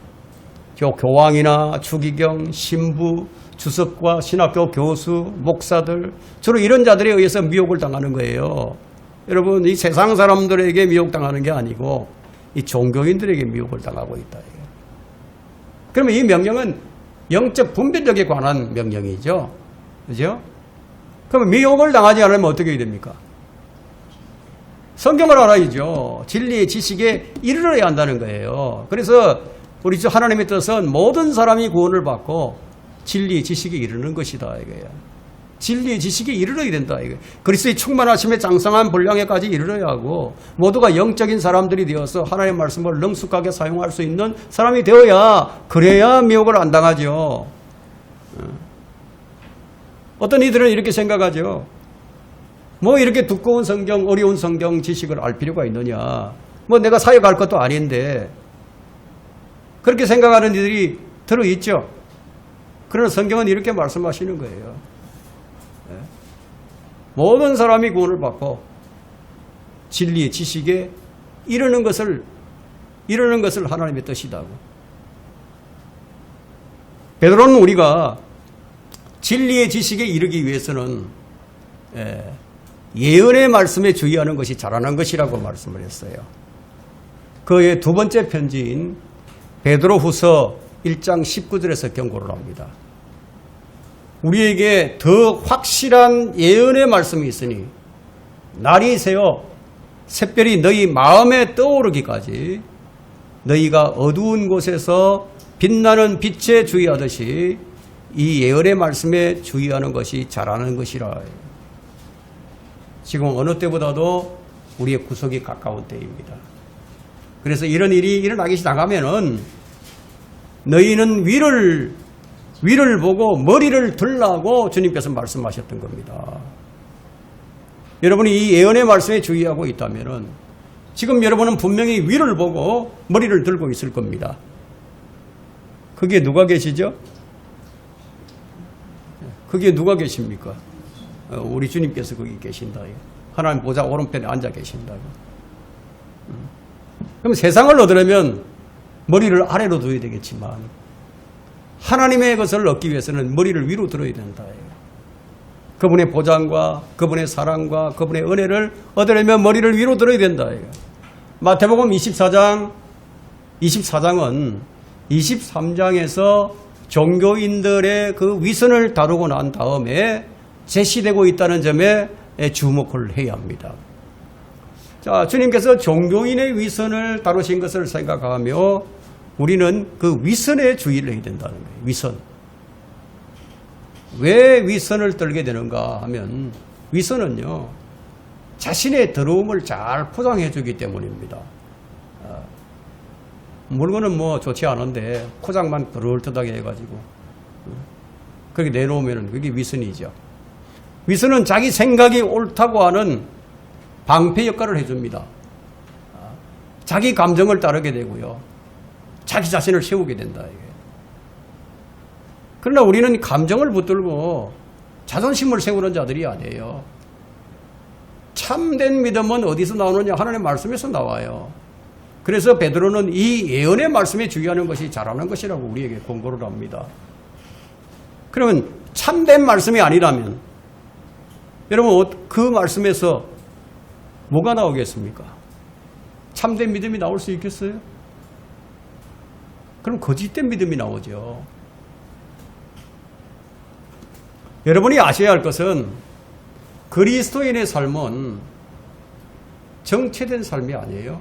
교황이나 추기경, 신부, 주석과 신학교 교수, 목사들 주로 이런 자들에 의해서 미혹을 당하는 거예요. 여러분, 이 세상 사람들에게 미혹당하는 게 아니고 이 종교인들에게 미혹을 당하고 있다. 그러면 이 명령은 영적 분별력에 관한 명령이죠. 그죠? 그러면 미혹을 당하지 않으면 어떻게 해야 됩니까? 성경을 알아야죠. 진리의 지식에 이르러야 한다는 거예요. 그래서 우리 하나님의 뜻은 모든 사람이 구원을 받고 진리의 지식에 이르는 것이다. 이거예요. 진리의 지식에 이르러야 된다. 이거. 그리스도의 충만하심에 장성한 분량에까지 이르러야 하고 모두가 영적인 사람들이 되어서 하나님의 말씀을 능숙하게 사용할 수 있는 사람이 되어야 그래야 미혹을 안 당하죠. 어떤 이들은 이렇게 생각하죠. 뭐 이렇게 두꺼운 성경, 어려운 성경 지식을 알 필요가 있느냐. 뭐 내가 사역할 것도 아닌데. 그렇게 생각하는 이들이 들어있죠. 그러나 성경은 이렇게 말씀하시는 거예요. 모든 사람이 구원을 받고 진리의 지식에 이르는 것을 하나님의 뜻이다고. 베드로는 우리가 진리의 지식에 이르기 위해서는 예언의 말씀에 주의하는 것이 자라난 것이라고 말씀을 했어요. 그의 두 번째 편지인 베드로후서 1장 19절에서 경고를 합니다. 우리에게 더 확실한 예언의 말씀이 있으니 날이 새어 샛별이 너희 마음에 떠오르기까지 너희가 어두운 곳에서 빛나는 빛에 주의하듯이 이 예언의 말씀에 주의하는 것이 잘하는 것이라. 지금 어느 때보다도 우리의 구속이 가까운 때입니다. 그래서 이런 일이 일어나기 시작하면은 너희는 위를 보고 머리를 들라고 주님께서 말씀하셨던 겁니다. 여러분이 이 예언의 말씀에 주의하고 있다면은 지금 여러분은 분명히 위를 보고 머리를 들고 있을 겁니다. 거기에 누가 계시죠? 거기에 누가 계십니까? 우리 주님께서 거기 계신다. 하나님 보좌 오른편에 앉아 계신다고. 그럼 세상을 얻으려면 머리를 아래로 둬야 되겠지만 하나님의 것을 얻기 위해서는 머리를 위로 들어야 된다. 그분의 보장과 그분의 사랑과 그분의 은혜를 얻으려면 머리를 위로 들어야 된다. 마태복음 24장은 23장에서 종교인들의 그 위선을 다루고 난 다음에 제시되고 있다는 점에 주목을 해야 합니다. 자, 주님께서 종교인의 위선을 다루신 것을 생각하며 우리는 그 위선에 주의를 해야 된다는 거예요. 위선. 왜 위선을 떨게 되는가 하면 위선은요, 자신의 더러움을 잘 포장해 주기 때문입니다. 물건은 뭐 좋지 않은데 포장만 그럴듯하게 해가지고 그렇게 내놓으면 그게 위선이죠. 위선은 자기 생각이 옳다고 하는 방패 역할을 해줍니다. 자기 감정을 따르게 되고요. 자기 자신을 세우게 된다. 그러나 우리는 감정을 붙들고 자존심을 세우는 자들이 아니에요. 참된 믿음은 어디서 나오느냐? 하나님의 말씀에서 나와요. 그래서 베드로는 이 예언의 말씀에 주의하는 것이 잘하는 것이라고 우리에게 권고를 합니다. 그러면 참된 말씀이 아니라면 여러분 그 말씀에서 뭐가 나오겠습니까? 참된 믿음이 나올 수 있겠어요? 그럼 거짓된 믿음이 나오죠. 여러분이 아셔야 할 것은 그리스도인의 삶은 정체된 삶이 아니에요.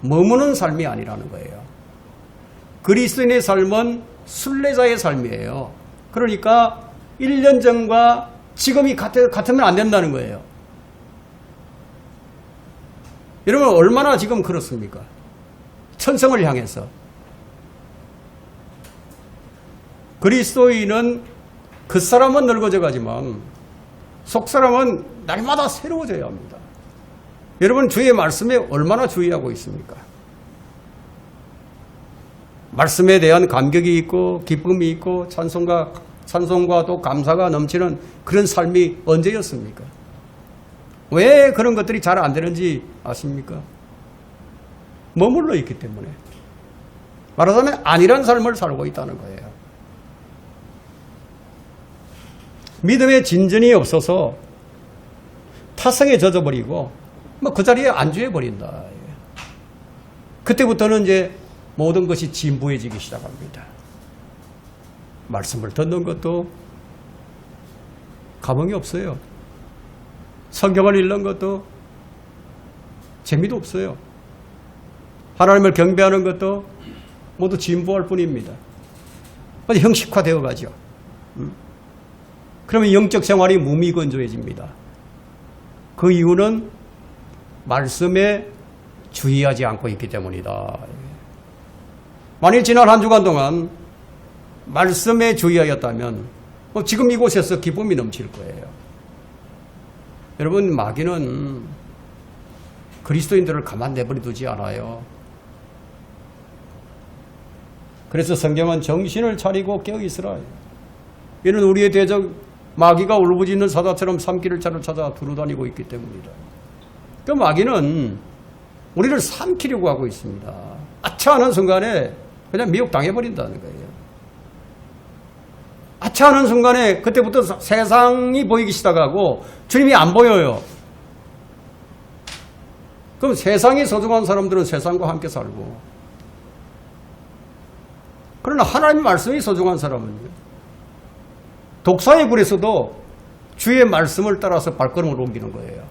머무는 삶이 아니라는 거예요. 그리스도인의 삶은 순례자의 삶이에요. 그러니까 1년 전과 지금이 같으면 안 된다는 거예요. 여러분 얼마나 지금 그렇습니까? 천성을 향해서. 그리스도인은 그 사람은 늙어져 가지만 속 사람은 날마다 새로워져야 합니다. 여러분 주의 말씀에 얼마나 주의하고 있습니까? 말씀에 대한 감격이 있고 기쁨이 있고 찬송과 또 감사가 넘치는 그런 삶이 언제였습니까? 왜 그런 것들이 잘 안 되는지 아십니까? 머물러 있기 때문에. 말하자면 안일한 삶을 살고 있다는 거예요. 믿음의 진전이 없어서 타성에 젖어버리고 그 자리에 안주해버린다. 그때부터는 이제 모든 것이 진부해지기 시작합니다. 말씀을 듣는 것도 감흥이 없어요. 성경을 읽는 것도 재미도 없어요. 하나님을 경배하는 것도 모두 진부할 뿐입니다. 형식화되어 가죠. 그러면 영적 생활이 무미건조해집니다. 그 이유는 말씀에 주의하지 않고 있기 때문이다. 만일 지난 한 주간 동안 말씀에 주의하였다면 지금 이곳에서 기쁨이 넘칠 거예요. 여러분 마귀는 그리스도인들을 가만 내버려두지 않아요. 그래서 성경은 정신을 차리고 깨어있으라. 이는 우리의 대적 마귀가 울부짖는 사자처럼 삼키를 찾아 두루다니고 있기 때문이다. 그 마귀는 우리를 삼키려고 하고 있습니다. 아차 하는 순간에 그냥 미혹당해버린다는 거예요. 아차 하는 순간에 그때부터 세상이 보이기 시작하고 주님이 안 보여요. 그럼 세상이 소중한 사람들은 세상과 함께 살고 그러나 하나님의 말씀이 소중한 사람은요. 독사의 불에서도 주의 말씀을 따라서 발걸음을 옮기는 거예요.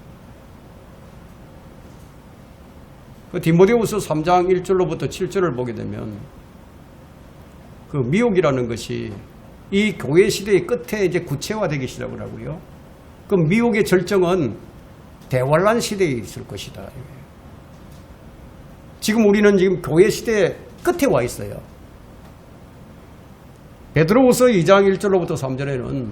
그 디모데후서 3장 1절로부터 7절을 보게 되면 그 미혹이라는 것이 이 교회 시대의 끝에 이제 구체화되기 시작을 하고요. 그 미혹의 절정은 대환란 시대에 있을 것이다. 지금 우리는 지금 교회 시대의 끝에 와 있어요. 베드로후서 2장 1절로부터 3절에는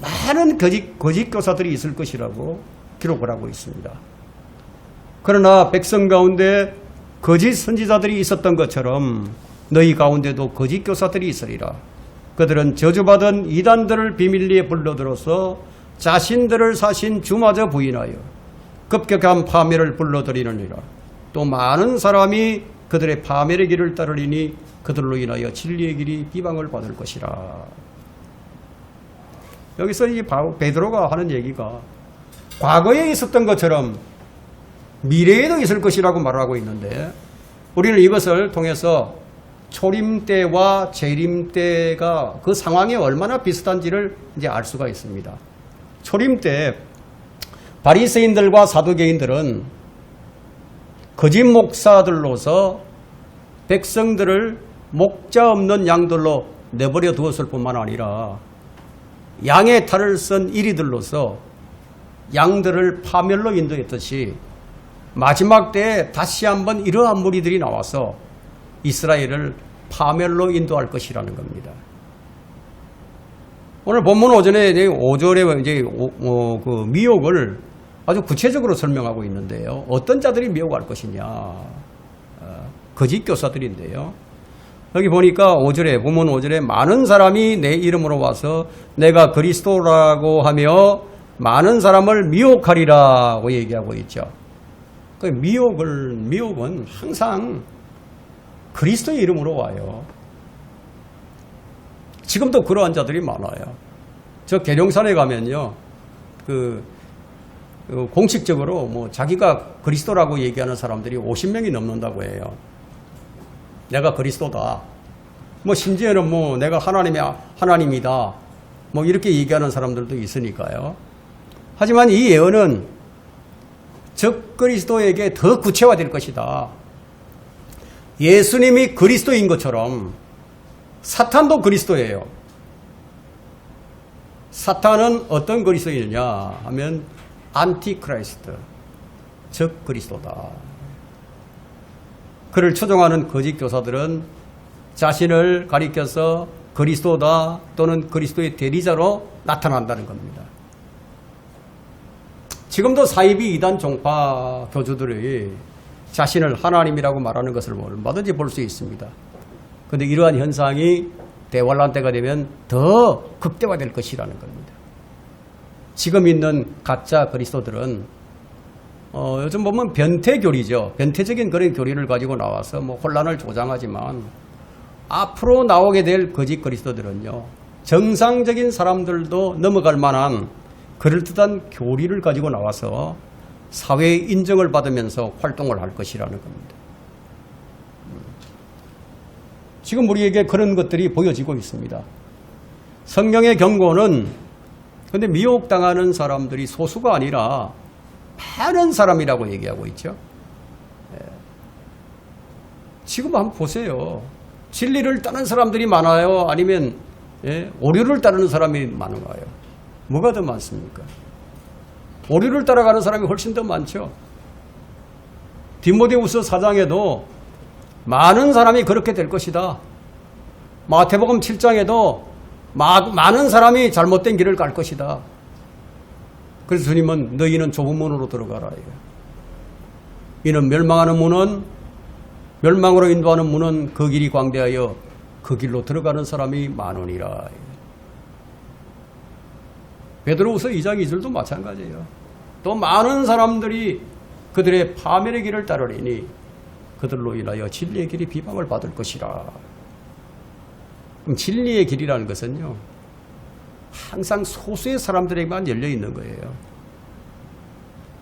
많은 거짓 교사들이 있을 것이라고 기록을 하고 있습니다. 그러나 백성 가운데 거짓 선지자들이 있었던 것처럼 너희 가운데도 거짓 교사들이 있으리라. 그들은 저주받은 이단들을 비밀리에 불러들어서 자신들을 사신 주마저 부인하여 급격한 파멸을 불러들이느니라. 또 많은 사람이 그들의 파멸의 길을 따르리니 그들로 인하여 진리의 길이 비방을 받을 것이라. 여기서 이 베드로가 하는 얘기가 과거에 있었던 것처럼 미래에도 있을 것이라고 말하고 있는데 우리는 이것을 통해서 초림 때와 재림 때가 그 상황이 얼마나 비슷한지를 이제 알 수가 있습니다. 초림 때 바리새인들과 사두개인들은 거짓 목사들로서 백성들을 목자 없는 양들로 내버려 두었을 뿐만 아니라 양의 탈을 쓴 이리들로서 양들을 파멸로 인도했듯이 마지막 때에 다시 한번 이러한 무리들이 나와서 이스라엘을 파멸로 인도할 것이라는 겁니다. 오늘 본문 오전에 5절에 이제 그 미혹을 아주 구체적으로 설명하고 있는데요. 어떤 자들이 미혹할 것이냐? 거짓 교사들인데요. 여기 보니까 5절에 본문 5절에 많은 사람이 내 이름으로 와서 내가 그리스도라고 하며 많은 사람을 미혹하리라고 얘기하고 있죠. 그 미혹은 항상 그리스도의 이름으로 와요. 지금도 그러한 자들이 많아요. 저 계룡산에 가면요, 공식적으로 뭐 자기가 그리스도라고 얘기하는 사람들이 50명이 넘는다고 해요. 내가 그리스도다. 뭐 심지어는 뭐 내가 하나님이다. 뭐 이렇게 얘기하는 사람들도 있으니까요. 하지만 이 예언은 적 그리스도에게 더 구체화될 것이다. 예수님이 그리스도인 것처럼 사탄도 그리스도예요. 사탄은 어떤 그리스도이느냐 하면 안티크라이스트, 적 그리스도다. 그를 추종하는 거짓 교사들은 자신을 가리켜서 그리스도다 또는 그리스도의 대리자로 나타난다는 겁니다. 지금도 사이비 이단 종파 교주들이 자신을 하나님이라고 말하는 것을 얼마든지 볼 수 있습니다. 그런데 이러한 현상이 대환란 때가 되면 더 극대화될 것이라는 겁니다. 지금 있는 가짜 그리스도들은 요즘 보면 변태교리죠. 변태적인 그런 교리를 가지고 나와서 뭐 혼란을 조장하지만 앞으로 나오게 될 거짓 그리스도들은요, 정상적인 사람들도 넘어갈 만한 그럴듯한 교리를 가지고 나와서 사회의 인정을 받으면서 활동을 할 것이라는 겁니다. 지금 우리에게 그런 것들이 보여지고 있습니다. 성경의 경고는 근데 미혹당하는 사람들이 소수가 아니라 많은 사람이라고 얘기하고 있죠. 지금 한번 보세요. 진리를 따르는 사람들이 많아요? 아니면 오류를 따르는 사람이 많은가요? 뭐가 더 많습니까? 오류를 따라가는 사람이 훨씬 더 많죠. 디모데후서 4장에도 많은 사람이 그렇게 될 것이다. 마태복음 7장에도 많은 사람이 잘못된 길을 갈 것이다. 그래서 주님은 너희는 좁은 문으로 들어가라. 이는 멸망하는 문은, 멸망으로 인도하는 문은 그 길이 광대하여 그 길로 들어가는 사람이 많으니라. 베드로후서 2장 2절도 마찬가지예요. 또 많은 사람들이 그들의 파멸의 길을 따르리니 그들로 인하여 진리의 길이 비방을 받을 것이라. 그럼 진리의 길이라는 것은요, 항상 소수의 사람들에게만 열려 있는 거예요.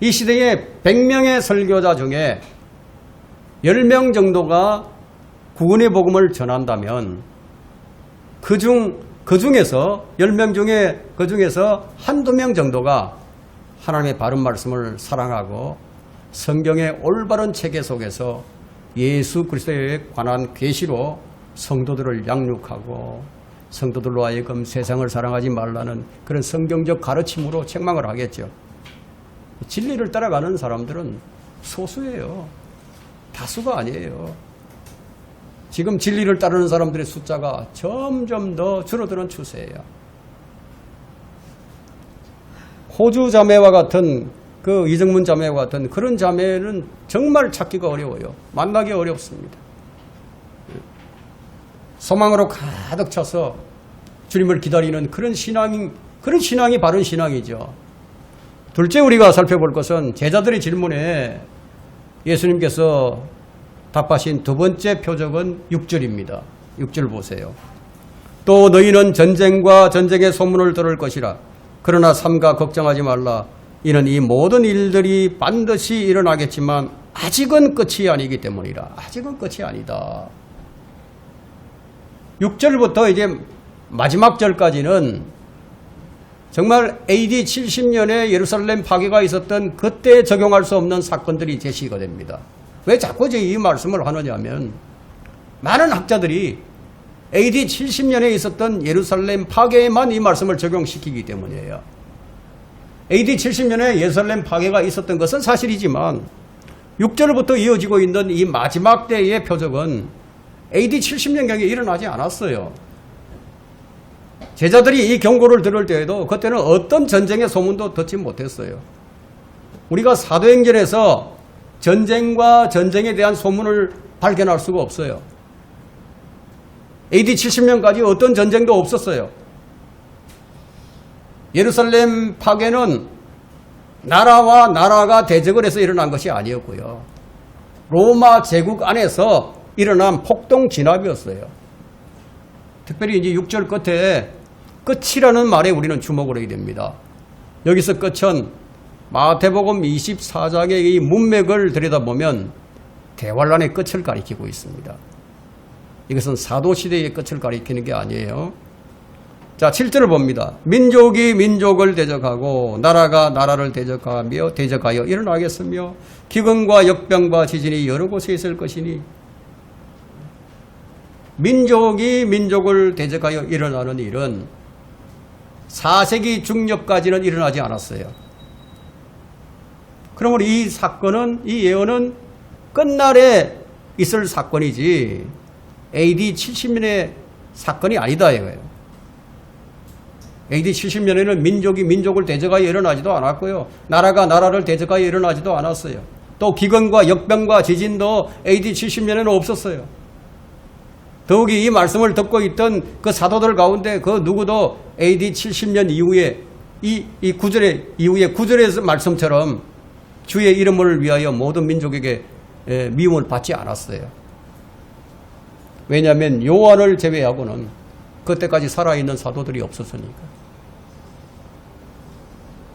이 시대에 100명의 설교자 중에 10명 정도가 구원의 복음을 전한다면 그 중에서 10명 중에 그 중에서 한두 명 정도가 하나님의 바른 말씀을 사랑하고 성경의 올바른 체계 속에서 예수 그리스도에 관한 계시로 성도들을 양육하고 성도들로 하여금 세상을 사랑하지 말라는 그런 성경적 가르침으로 책망을 하겠죠. 진리를 따라가는 사람들은 소수예요. 다수가 아니에요. 지금 진리를 따르는 사람들의 숫자가 점점 더 줄어드는 추세예요. 호주 자매와 같은 그 이정문 자매와 같은 그런 자매는 정말 찾기가 어려워요. 만나기 어렵습니다. 소망으로 가득 차서 주님을 기다리는 그런 신앙이 바른 신앙이죠. 둘째 우리가 살펴볼 것은 제자들의 질문에 예수님께서 답하신 두 번째 표적은 6절입니다. 6절 보세요. 또 너희는 전쟁과 전쟁의 소문을 들을 것이라. 그러나 삼가 걱정하지 말라. 이는 이 모든 일들이 반드시 일어나겠지만 아직은 끝이 아니기 때문이라. 아직은 끝이 아니다. 6절부터 이제 마지막 절까지는 정말 AD 70년에 예루살렘 파괴가 있었던 그때 적용할 수 없는 사건들이 제시가 됩니다. 왜 자꾸 이 말씀을 하느냐면 많은 학자들이 AD 70년에 있었던 예루살렘 파괴에만 이 말씀을 적용시키기 때문이에요. AD 70년에 예루살렘 파괴가 있었던 것은 사실이지만 6절부터 이어지고 있는 이 마지막 때의 표적은 AD 70년경에 일어나지 않았어요. 제자들이 이 경고를 들을 때에도 그때는 어떤 전쟁의 소문도 듣지 못했어요. 우리가 사도행전에서 전쟁과 전쟁에 대한 소문을 발견할 수가 없어요. AD 70년까지 어떤 전쟁도 없었어요. 예루살렘 파괴는 나라와 나라가 대적을 해서 일어난 것이 아니었고요. 로마 제국 안에서 일어난 폭동 진압이었어요. 특별히 이제 6절 끝에 끝이라는 말에 우리는 주목을 하게 됩니다. 여기서 끝은 마태복음 24장의 이 문맥을 들여다보면 대환란의 끝을 가리키고 있습니다. 이것은 사도시대의 끝을 가리키는 게 아니에요. 자, 7절을 봅니다. 민족이 민족을 대적하고 나라가 나라를 대적하여 일어나겠으며 기근과 역병과 지진이 여러 곳에 있을 것이니 민족이 민족을 대적하여 일어나는 일은 4세기 중엽까지는 일어나지 않았어요. 그러므로 이 사건은, 이 예언은 끝날에 있을 사건이지 AD 70년의 사건이 아니다 이거예요. AD 70년에는 민족이 민족을 대적하여 일어나지도 않았고요. 나라가 나라를 대적하여 일어나지도 않았어요. 또 기근과 역병과 지진도 AD 70년에는 없었어요. 더욱이 이 말씀을 듣고 있던 그 사도들 가운데 그 누구도 AD 70년 이후에 이 9절의 이후에 9절의 말씀처럼 주의 이름을 위하여 모든 민족에게 미움을 받지 않았어요. 왜냐하면 요한을 제외하고는 그때까지 살아있는 사도들이 없었으니까.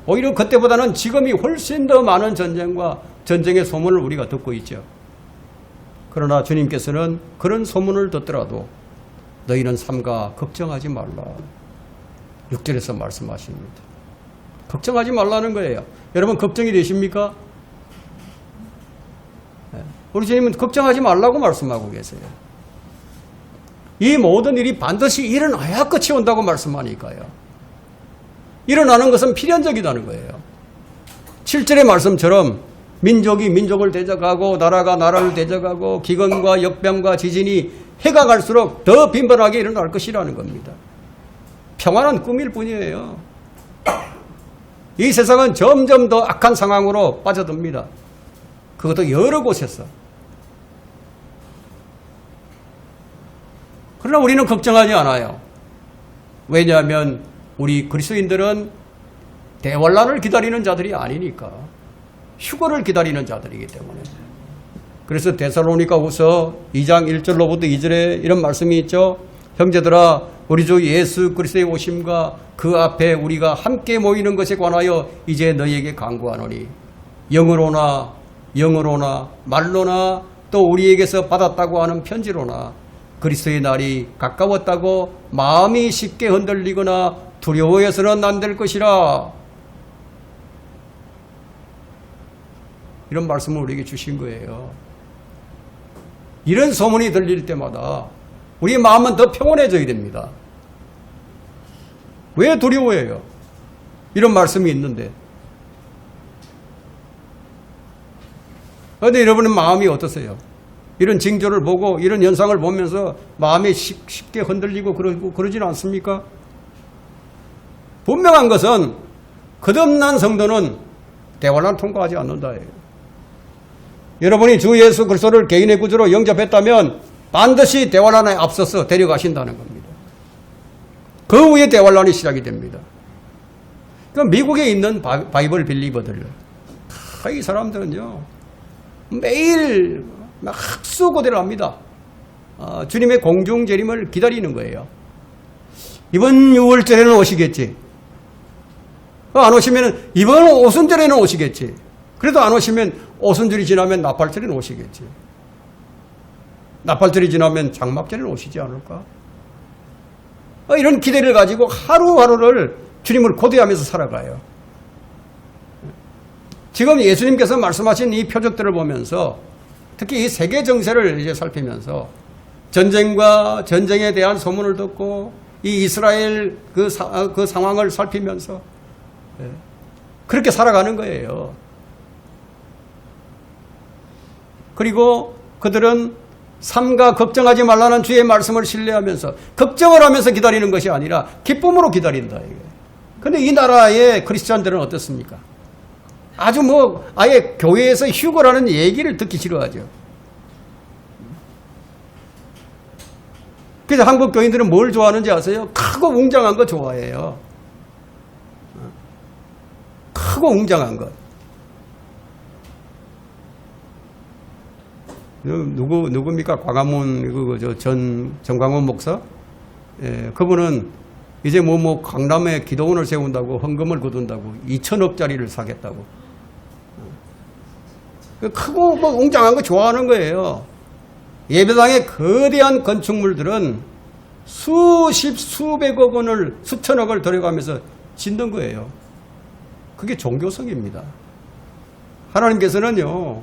오히려 그때보다는 지금이 훨씬 더 많은 전쟁과 전쟁의 소문을 우리가 듣고 있죠. 그러나 주님께서는 그런 소문을 듣더라도 너희는 삼가 걱정하지 말라. 6절에서 말씀하십니다. 걱정하지 말라는 거예요. 여러분 걱정이 되십니까? 우리 주님은 걱정하지 말라고 말씀하고 계세요. 이 모든 일이 반드시 일어나야 끝이 온다고 말씀하니까요. 일어나는 것은 필연적이라는 거예요. 7절의 말씀처럼 민족이 민족을 대적하고 나라가 나라를 대적하고 기근과 역병과 지진이 해가 갈수록 더 빈번하게 일어날 것이라는 겁니다. 평안은 꿈일 뿐이에요. 이 세상은 점점 더 악한 상황으로 빠져듭니다. 그것도 여러 곳에서. 그러나 우리는 걱정하지 않아요. 왜냐하면 우리 그리스도인들은 대환란을 기다리는 자들이 아니니까. 휴거를 기다리는 자들이기 때문에. 그래서 데살로니가후서 2장 1절로부터 2절에 이런 말씀이 있죠. 형제들아 우리 주 예수 그리스도의 오심과 그 앞에 우리가 함께 모이는 것에 관하여 이제 너희에게 간구하노니 영으로나 말로나 또 우리에게서 받았다고 하는 편지로나 그리스도의 날이 가까웠다고 마음이 쉽게 흔들리거나 두려워해서는 안 될 것이라. 이런 말씀을 우리에게 주신 거예요. 이런 소문이 들릴 때마다 우리의 마음은 더 평온해져야 됩니다. 왜 두려워해요? 이런 말씀이 있는데. 그런데 여러분의 마음이 어떠세요? 이런 징조를 보고 이런 현상을 보면서 마음이 쉽게 흔들리고 그러지는 않습니까? 분명한 것은 거듭난 성도는 대환란 통과하지 않는다예요. 여러분이 주 예수 그리스도를 개인의 구주로 영접했다면 반드시 대환란에 앞서서 데려가신다는 겁니다. 그 후에 대환란이 시작이 됩니다. 그러니까 미국에 있는 바이블 빌리버들, 이 사람들은요 매일 학수고대를 합니다. 주님의 공중재림을 기다리는 거예요. 이번 6월절에는 오시겠지. 안 오시면 이번 오순절에는 오시겠지. 그래도 안 오시면 오순절이 지나면 나팔절에는 오시겠지. 나팔절이 지나면 장막절에는 오시지 않을까? 이런 기대를 가지고 하루하루를 주님을 고대하면서 살아가요. 지금 예수님께서 말씀하신 이 표적들을 보면서 특히 이 세계 정세를 이제 살피면서 전쟁과 전쟁에 대한 소문을 듣고 이 이스라엘 그 상황을 살피면서 그렇게 살아가는 거예요. 그리고 그들은 삼가 걱정하지 말라는 주의 말씀을 신뢰하면서 걱정을 하면서 기다리는 것이 아니라 기쁨으로 기다린다. 그런데 이 나라의 크리스찬들은 어떻습니까? 아주 아예 교회에서 휴거라는 얘기를 듣기 싫어하죠. 그래서 한국 교인들은 뭘 좋아하는지 아세요? 크고 웅장한 거 좋아해요. 크고 웅장한 것. 누굽니까? 광화문, 정광훈 목사? 예, 그분은 이제 강남에 기도원을 세운다고 헌금을 거둔다고 2천억짜리를 사겠다고. 크고 웅장한 거 좋아하는 거예요. 예배당의 거대한 건축물들은 수백억 원을, 수천억을 들여가면서 짓는 거예요. 그게 종교성입니다. 하나님께서는요,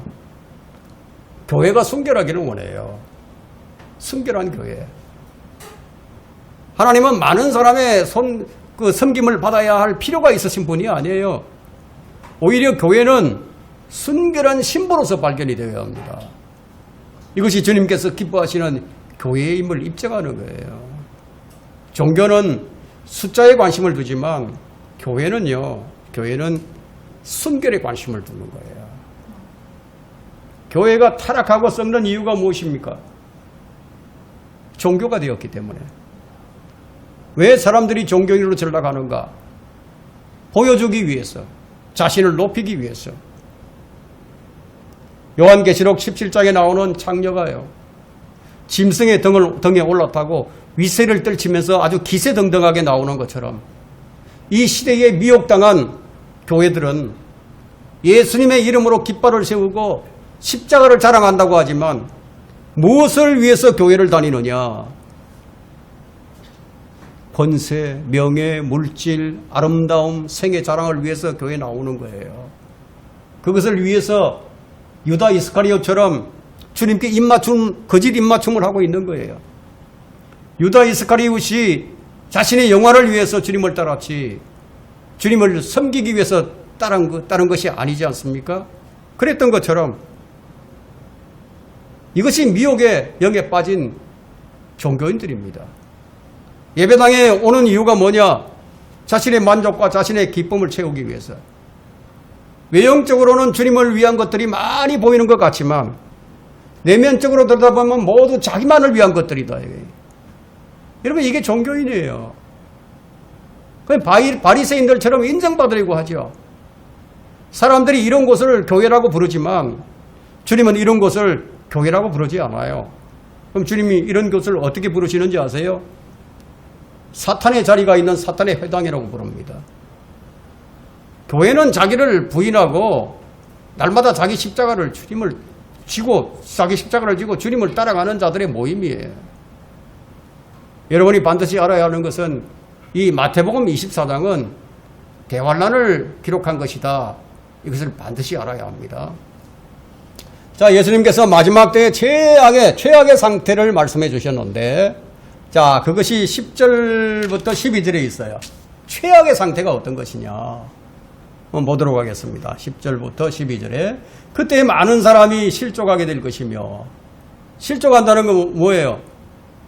교회가 순결하기를 원해요. 순결한 교회. 하나님은 많은 사람의 섬김을 받아야 할 필요가 있으신 분이 아니에요. 오히려 교회는 순결한 신부로서 발견이 되어야 합니다. 이것이 주님께서 기뻐하시는 교회의 힘을 입증하는 거예요. 종교는 숫자에 관심을 두지만 교회는 순결에 관심을 두는 거예요. 교회가 타락하고 썩는 이유가 무엇입니까? 종교가 되었기 때문에. 왜 사람들이 종교인으로 전락하는가? 보여주기 위해서, 자신을 높이기 위해서. 요한계시록 17장에 나오는 창녀가요, 짐승의 등에 올라타고 위세를 떨치면서 아주 기세등등하게 나오는 것처럼 이 시대에 미혹당한 교회들은 예수님의 이름으로 깃발을 세우고 십자가를 자랑한다고 하지만 무엇을 위해서 교회를 다니느냐? 권세, 명예, 물질, 아름다움, 생애 자랑을 위해서 교회에 나오는 거예요. 그것을 위해서 유다 이스카리ot처럼 주님께 거짓 입맞춤을 하고 있는 거예요. 유다 이스카리ot이 자신의 영화를 위해서 주님을 따랐지 주님을 섬기기 위해서 따른 것이 아니지 않습니까? 그랬던 것처럼 이것이 미혹의 영에 빠진 종교인들입니다. 예배당에 오는 이유가 뭐냐? 자신의 만족과 자신의 기쁨을 채우기 위해서. 외형적으로는 주님을 위한 것들이 많이 보이는 것 같지만 내면적으로 들여다보면 모두 자기만을 위한 것들이다. 여러분, 이게 종교인이에요. 바리새인들처럼 인정받으려고 하죠. 사람들이 이런 곳을 교회라고 부르지만 주님은 이런 곳을 교회라고 부르지 않아요. 그럼 주님이 이런 것을 어떻게 부르시는지 아세요? 사탄의 자리가 있는 사탄의 회당이라고 부릅니다. 교회는 자기를 부인하고 날마다 자기 십자가를 주님을 지고 자기 십자가를 지고 주님을 따라가는 자들의 모임이에요. 여러분이 반드시 알아야 하는 것은 이 마태복음 24장은 대환란을 기록한 것이다. 이것을 반드시 알아야 합니다. 자, 예수님께서 마지막 때의 최악의 상태를 말씀해 주셨는데, 자, 그것이 10절부터 12절에 있어요. 최악의 상태가 어떤 것이냐. 한번 보도록 하겠습니다. 10절부터 12절에. 그때 많은 사람이 실족하게 될 것이며, 실족한다는 건 뭐예요?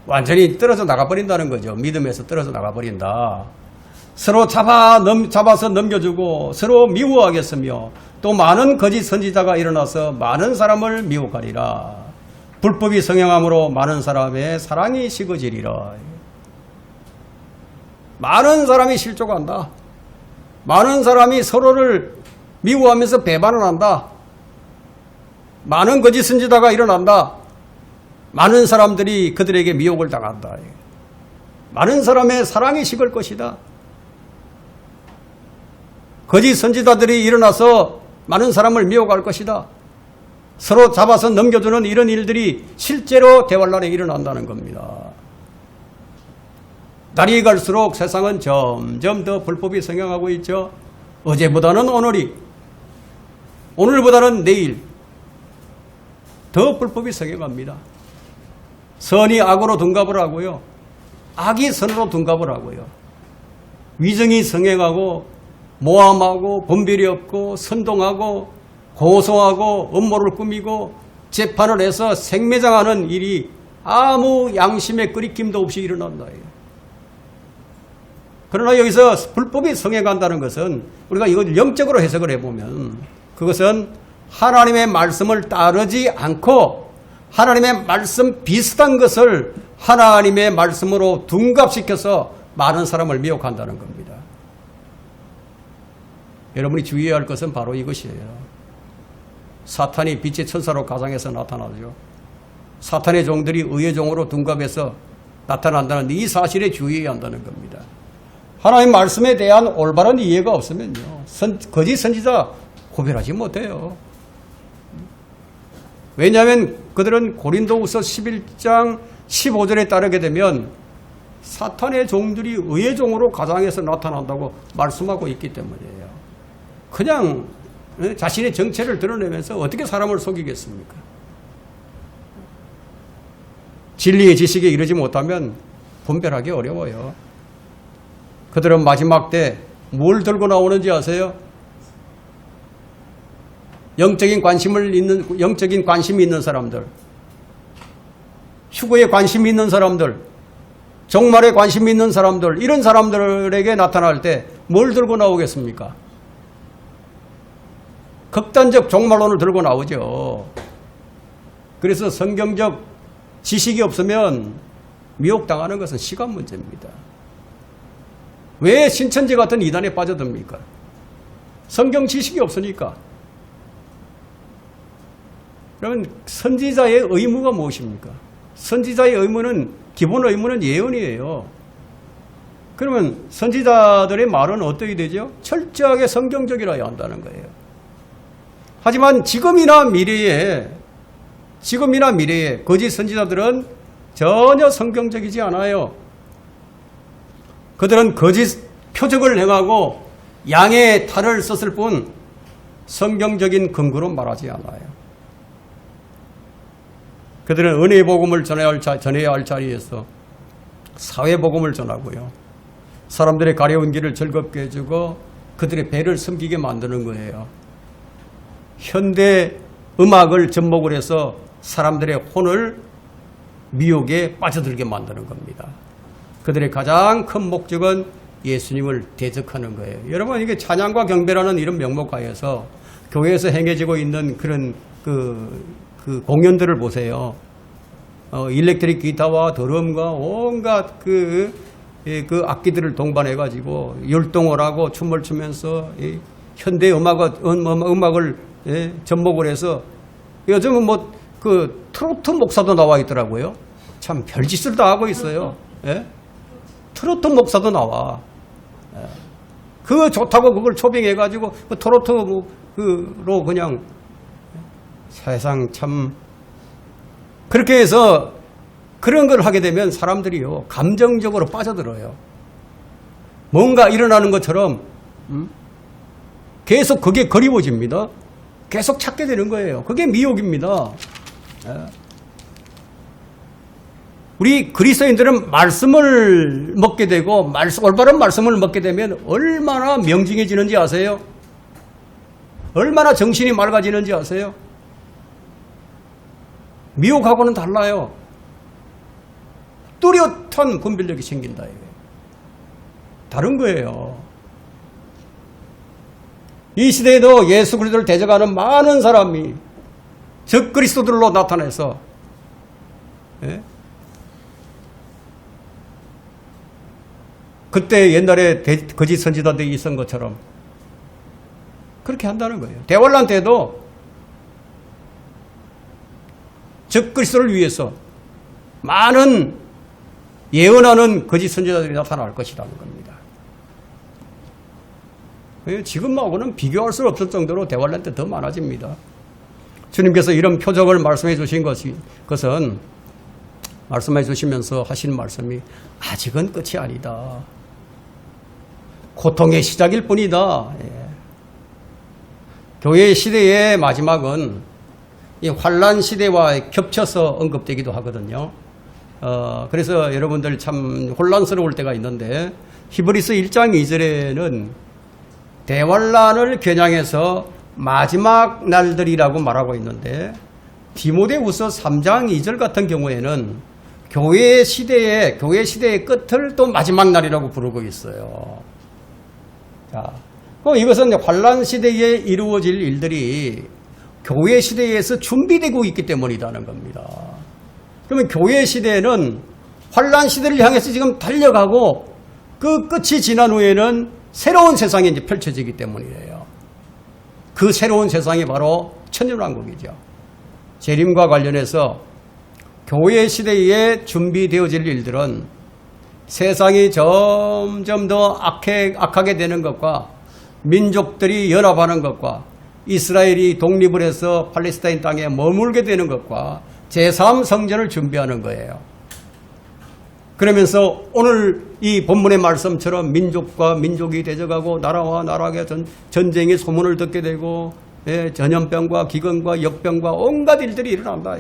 완전히 떨어져 나가버린다는 거죠. 믿음에서 떨어져 나가버린다. 서로 잡아서 넘겨주고 서로 미워하겠으며 또 많은 거짓 선지자가 일어나서 많은 사람을 미혹하리라. 불법이 성행함으로 많은 사람의 사랑이 식어지리라. 많은 사람이 실족한다. 많은 사람이 서로를 미워하면서 배반을 한다. 많은 거짓 선지자가 일어난다. 많은 사람들이 그들에게 미혹을 당한다. 많은 사람의 사랑이 식을 것이다. 거짓 선지자들이 일어나서 많은 사람을 미혹할 것이다. 서로 잡아서 넘겨주는 이런 일들이 실제로 대환란에 일어난다는 겁니다. 날이 갈수록 세상은 점점 더 불법이 성행하고 있죠. 어제보다는 오늘보다는 내일 더 불법이 성행합니다. 선이 악으로 둔갑을 하고요. 악이 선으로 둔갑을 하고요. 위정이 성행하고 모함하고 분별이 없고 선동하고 고소하고 음모를 꾸미고 재판을 해서 생매장하는 일이 아무 양심의 끄리낌도 없이 일어난다. 그러나 여기서 불법이 성행한다는 것은 우리가 이걸 영적으로 해석을 해보면 그것은 하나님의 말씀을 따르지 않고 하나님의 말씀 비슷한 것을 하나님의 말씀으로 둔갑시켜서 많은 사람을 미혹한다는 겁니다. 여러분이 주의해야 할 것은 바로 이것이에요. 사탄이 빛의 천사로 가상해서 나타나죠. 사탄의 종들이 의의 종으로 둔갑해서 나타난다는 이 사실에 주의해야 한다는 겁니다. 하나님 말씀에 대한 올바른 이해가 없으면요, 거짓 선지자 구별하지 못해요. 왜냐하면 그들은 고린도후서 11장 15절에 따르게 되면 사탄의 종들이 의의 종으로 가상해서 나타난다고 말씀하고 있기 때문이에요. 그냥 자신의 정체를 드러내면서 어떻게 사람을 속이겠습니까? 진리의 지식에 이르지 못하면 분별하기 어려워요. 그들은 마지막 때 뭘 들고 나오는지 아세요? 영적인 관심이 있는 사람들, 휴거에 관심이 있는 사람들, 종말에 관심이 있는 사람들, 이런 사람들에게 나타날 때 뭘 들고 나오겠습니까? 극단적 종말론을 들고 나오죠. 그래서 성경적 지식이 없으면 미혹당하는 것은 시간 문제입니다. 왜 신천지 같은 이단에 빠져듭니까? 성경 지식이 없으니까. 그러면 선지자의 의무가 무엇입니까? 선지자의 의무는, 기본 의무는 예언이에요. 그러면 선지자들의 말은 어떻게 되죠? 철저하게 성경적이라야 한다는 거예요. 하지만 지금이나 미래에 거짓 선지자들은 전혀 성경적이지 않아요. 그들은 거짓 표적을 행하고 양의 탈을 썼을 뿐 성경적인 근거로 말하지 않아요. 그들은 은혜의 복음을 전해야 할 자리에서 사회복음을 전하고요. 사람들의 가려운 길을 즐겁게 해주고 그들의 배를 섬기게 만드는 거예요. 현대 음악을 접목을 해서 사람들의 혼을 미혹에 빠져들게 만드는 겁니다. 그들의 가장 큰 목적은 예수님을 대적하는 거예요. 여러분, 이게 찬양과 경배라는 이런 명목하에서 교회에서 행해지고 있는 그런 그 공연들을 보세요. 일렉트릭 기타와 드럼과 온갖 그 악기들을 동반해가지고 율동을 하고 춤을 추면서 현대 음악을 접목을 해서 요즘은 뭐 그 트로트 목사도 나와 있더라고요. 참 별짓을 다 하고 있어요. 예? 트로트 목사도 나와. 예. 그거 좋다고 그걸 초빙해가지고 트로트로 그냥 세상 참 그렇게 해서 그런 걸 하게 되면 사람들이요 감정적으로 빠져들어요. 뭔가 일어나는 것처럼 계속 그게 그리워집니다. 계속 찾게 되는 거예요. 그게 미혹입니다. 우리 그리스도인들은 말씀을 먹게 되고 올바른 말씀을 먹게 되면 얼마나 명징해지는지 아세요? 얼마나 정신이 맑아지는지 아세요? 미혹하고는 달라요. 뚜렷한 분별력이 생긴다. 다른 거예요. 이 시대에도 예수 그리스도를 대적하는 많은 사람이 적그리스도들로 나타나서 그때 옛날에 거짓 선지자들이 있었던 것처럼 그렇게 한다는 거예요. 대환란 때도 적그리스도를 위해서 많은 예언하는 거짓 선지자들이 나타날 것이라는 겁니다. 지금하고는 비교할 수 없을 정도로 대환란 때 더 많아집니다. 주님께서 이런 표적을 말씀해 주신 것은 말씀해 주시면서 하신 말씀이 아직은 끝이 아니다. 고통의 시작일 뿐이다. 교회 시대의 마지막은 이 환란 시대와 겹쳐서 언급되기도 하거든요. 그래서 여러분들 참 혼란스러울 때가 있는데 히브리서 1장 2절에는 대환란을 겨냥해서 마지막 날들이라고 말하고 있는데 디모데후서 3장 2절 같은 경우에는 교회 시대의 끝을 또 마지막 날이라고 부르고 있어요. 자, 그럼 이것은 환란 시대에 이루어질 일들이 교회 시대에서 준비되고 있기 때문이라는 겁니다. 그러면 교회 시대는 환란 시대를 향해서 지금 달려가고 그 끝이 지난 후에는 새로운 세상이 이제 펼쳐지기 때문이에요. 그 새로운 세상이 바로 천년왕국이죠. 재림과 관련해서 교회 시대에 준비되어질 일들은 세상이 점점 더 악하게 되는 것과 민족들이 연합하는 것과 이스라엘이 독립을 해서 팔레스타인 땅에 머물게 되는 것과 제3성전을 준비하는 거예요. 그러면서 오늘 이 본문의 말씀처럼 민족과 민족이 대적하고 나라와 나라가 전쟁의 소문을 듣게 되고 전염병과 기근과 역병과 온갖 일들이 일어난다.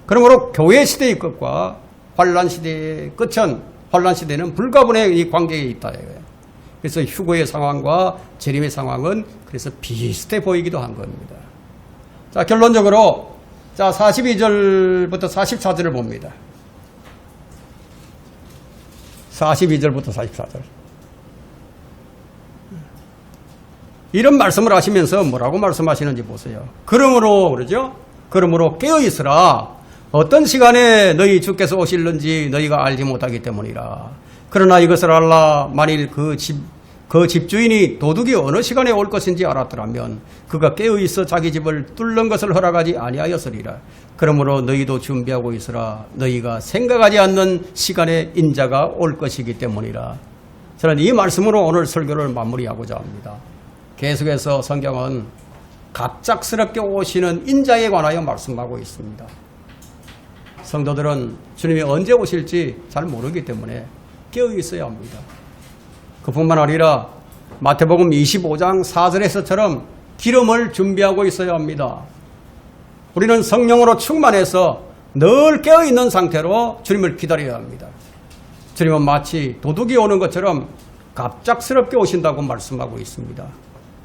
그러므로 교회 시대의 끝과 환란 시대의 끝은 환란 시대는 불가분의 이 관계에 있다. 그래서 휴거의 상황과 재림의 상황은 그래서 비슷해 보이기도 한 겁니다. 자, 결론적으로 자 42절부터 44절을 봅니다. 42절부터 44절. 이런 말씀을 하시면서 뭐라고 말씀하시는지 보세요. 그러므로 그러죠? 그러므로 깨어 있으라. 어떤 시간에 너희 주께서 오실는지 너희가 알지 못하기 때문이라. 그러나 이것을 알라. 만일 그 집주인이 도둑이 어느 시간에 올 것인지 알았더라면 그가 깨어 있어 자기 집을 뚫는 것을 허락하지 아니하였으리라. 그러므로 너희도 준비하고 있으라. 너희가 생각하지 않는 시간에 인자가 올 것이기 때문이라. 저는 이 말씀으로 오늘 설교를 마무리하고자 합니다. 계속해서 성경은 갑작스럽게 오시는 인자에 관하여 말씀하고 있습니다. 성도들은 주님이 언제 오실지 잘 모르기 때문에 깨어 있어야 합니다. 그뿐만 아니라 마태복음 25장 4절에서처럼 기름을 준비하고 있어야 합니다. 우리는 성령으로 충만해서 늘 깨어있는 상태로 주님을 기다려야 합니다. 주님은 마치 도둑이 오는 것처럼 갑작스럽게 오신다고 말씀하고 있습니다.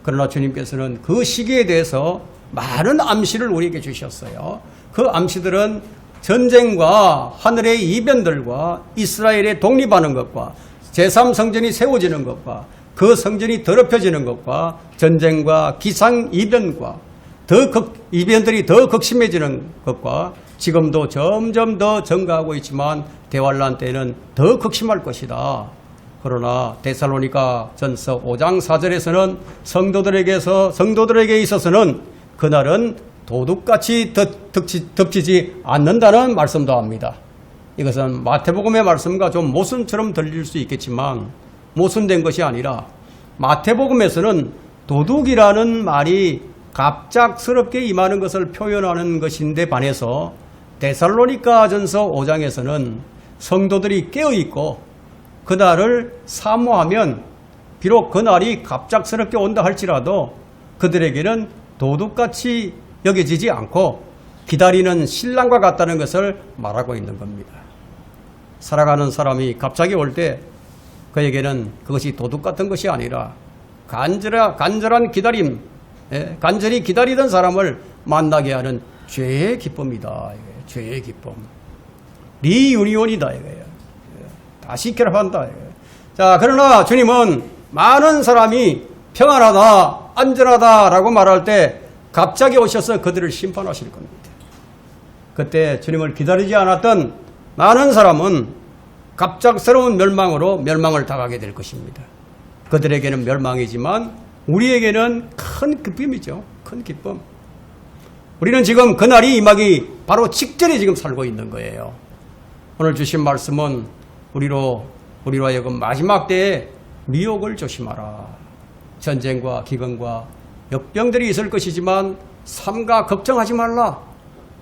그러나 주님께서는 그 시기에 대해서 많은 암시를 우리에게 주셨어요. 그 암시들은 전쟁과 하늘의 이변들과 이스라엘의 독립하는 것과 제3성전이 세워지는 것과 그 성전이 더럽혀지는 것과 전쟁과 기상이변과 이변들이 더 극심해지는 것과 지금도 점점 더 증가하고 있지만 대환란 때는 더 극심할 것이다. 그러나 데살로니가 전서 5장 4절에서는 성도들에게 있어서는 그날은 도둑같이 덮치지 않는다는 말씀도 합니다. 이것은 마태복음의 말씀과 좀 모순처럼 들릴 수 있겠지만 모순된 것이 아니라 마태복음에서는 도둑이라는 말이 갑작스럽게 임하는 것을 표현하는 것인데 반해서 데살로니가전서 5장에서는 성도들이 깨어있고 그날을 사모하면 비록 그날이 갑작스럽게 온다 할지라도 그들에게는 도둑같이 여겨지지 않고 기다리는 신랑과 같다는 것을 말하고 있는 겁니다. 살아가는 사람이 갑자기 올 때 그에게는 그것이 도둑 같은 것이 아니라 간절한 기다림, 간절히 기다리던 사람을 만나게 하는 죄의 기쁨이다. 죄의 기쁨. 리유니온이다. 이거예요. 다시 결합한다. 자, 그러나 주님은 많은 사람이 평안하다, 안전하다라고 말할 때 갑자기 오셔서 그들을 심판하실 겁니다. 그때 주님을 기다리지 않았던 많은 사람은 갑작스러운 멸망으로 멸망을 당하게 될 것입니다. 그들에게는 멸망이지만 우리에게는 큰 기쁨이죠. 큰 기쁨. 우리는 지금 그날이 임하기 바로 직전에 지금 살고 있는 거예요. 오늘 주신 말씀은 우리로 하여금 마지막 때에 미혹을 조심하라. 전쟁과 기근과 역병들이 있을 것이지만 삼가 걱정하지 말라.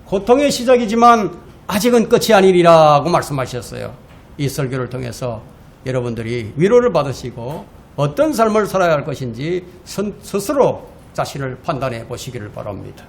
고통의 시작이지만 아직은 끝이 아니리라고 말씀하셨어요. 이 설교를 통해서 여러분들이 위로를 받으시고 어떤 삶을 살아야 할 것인지 스스로 자신을 판단해 보시기를 바랍니다.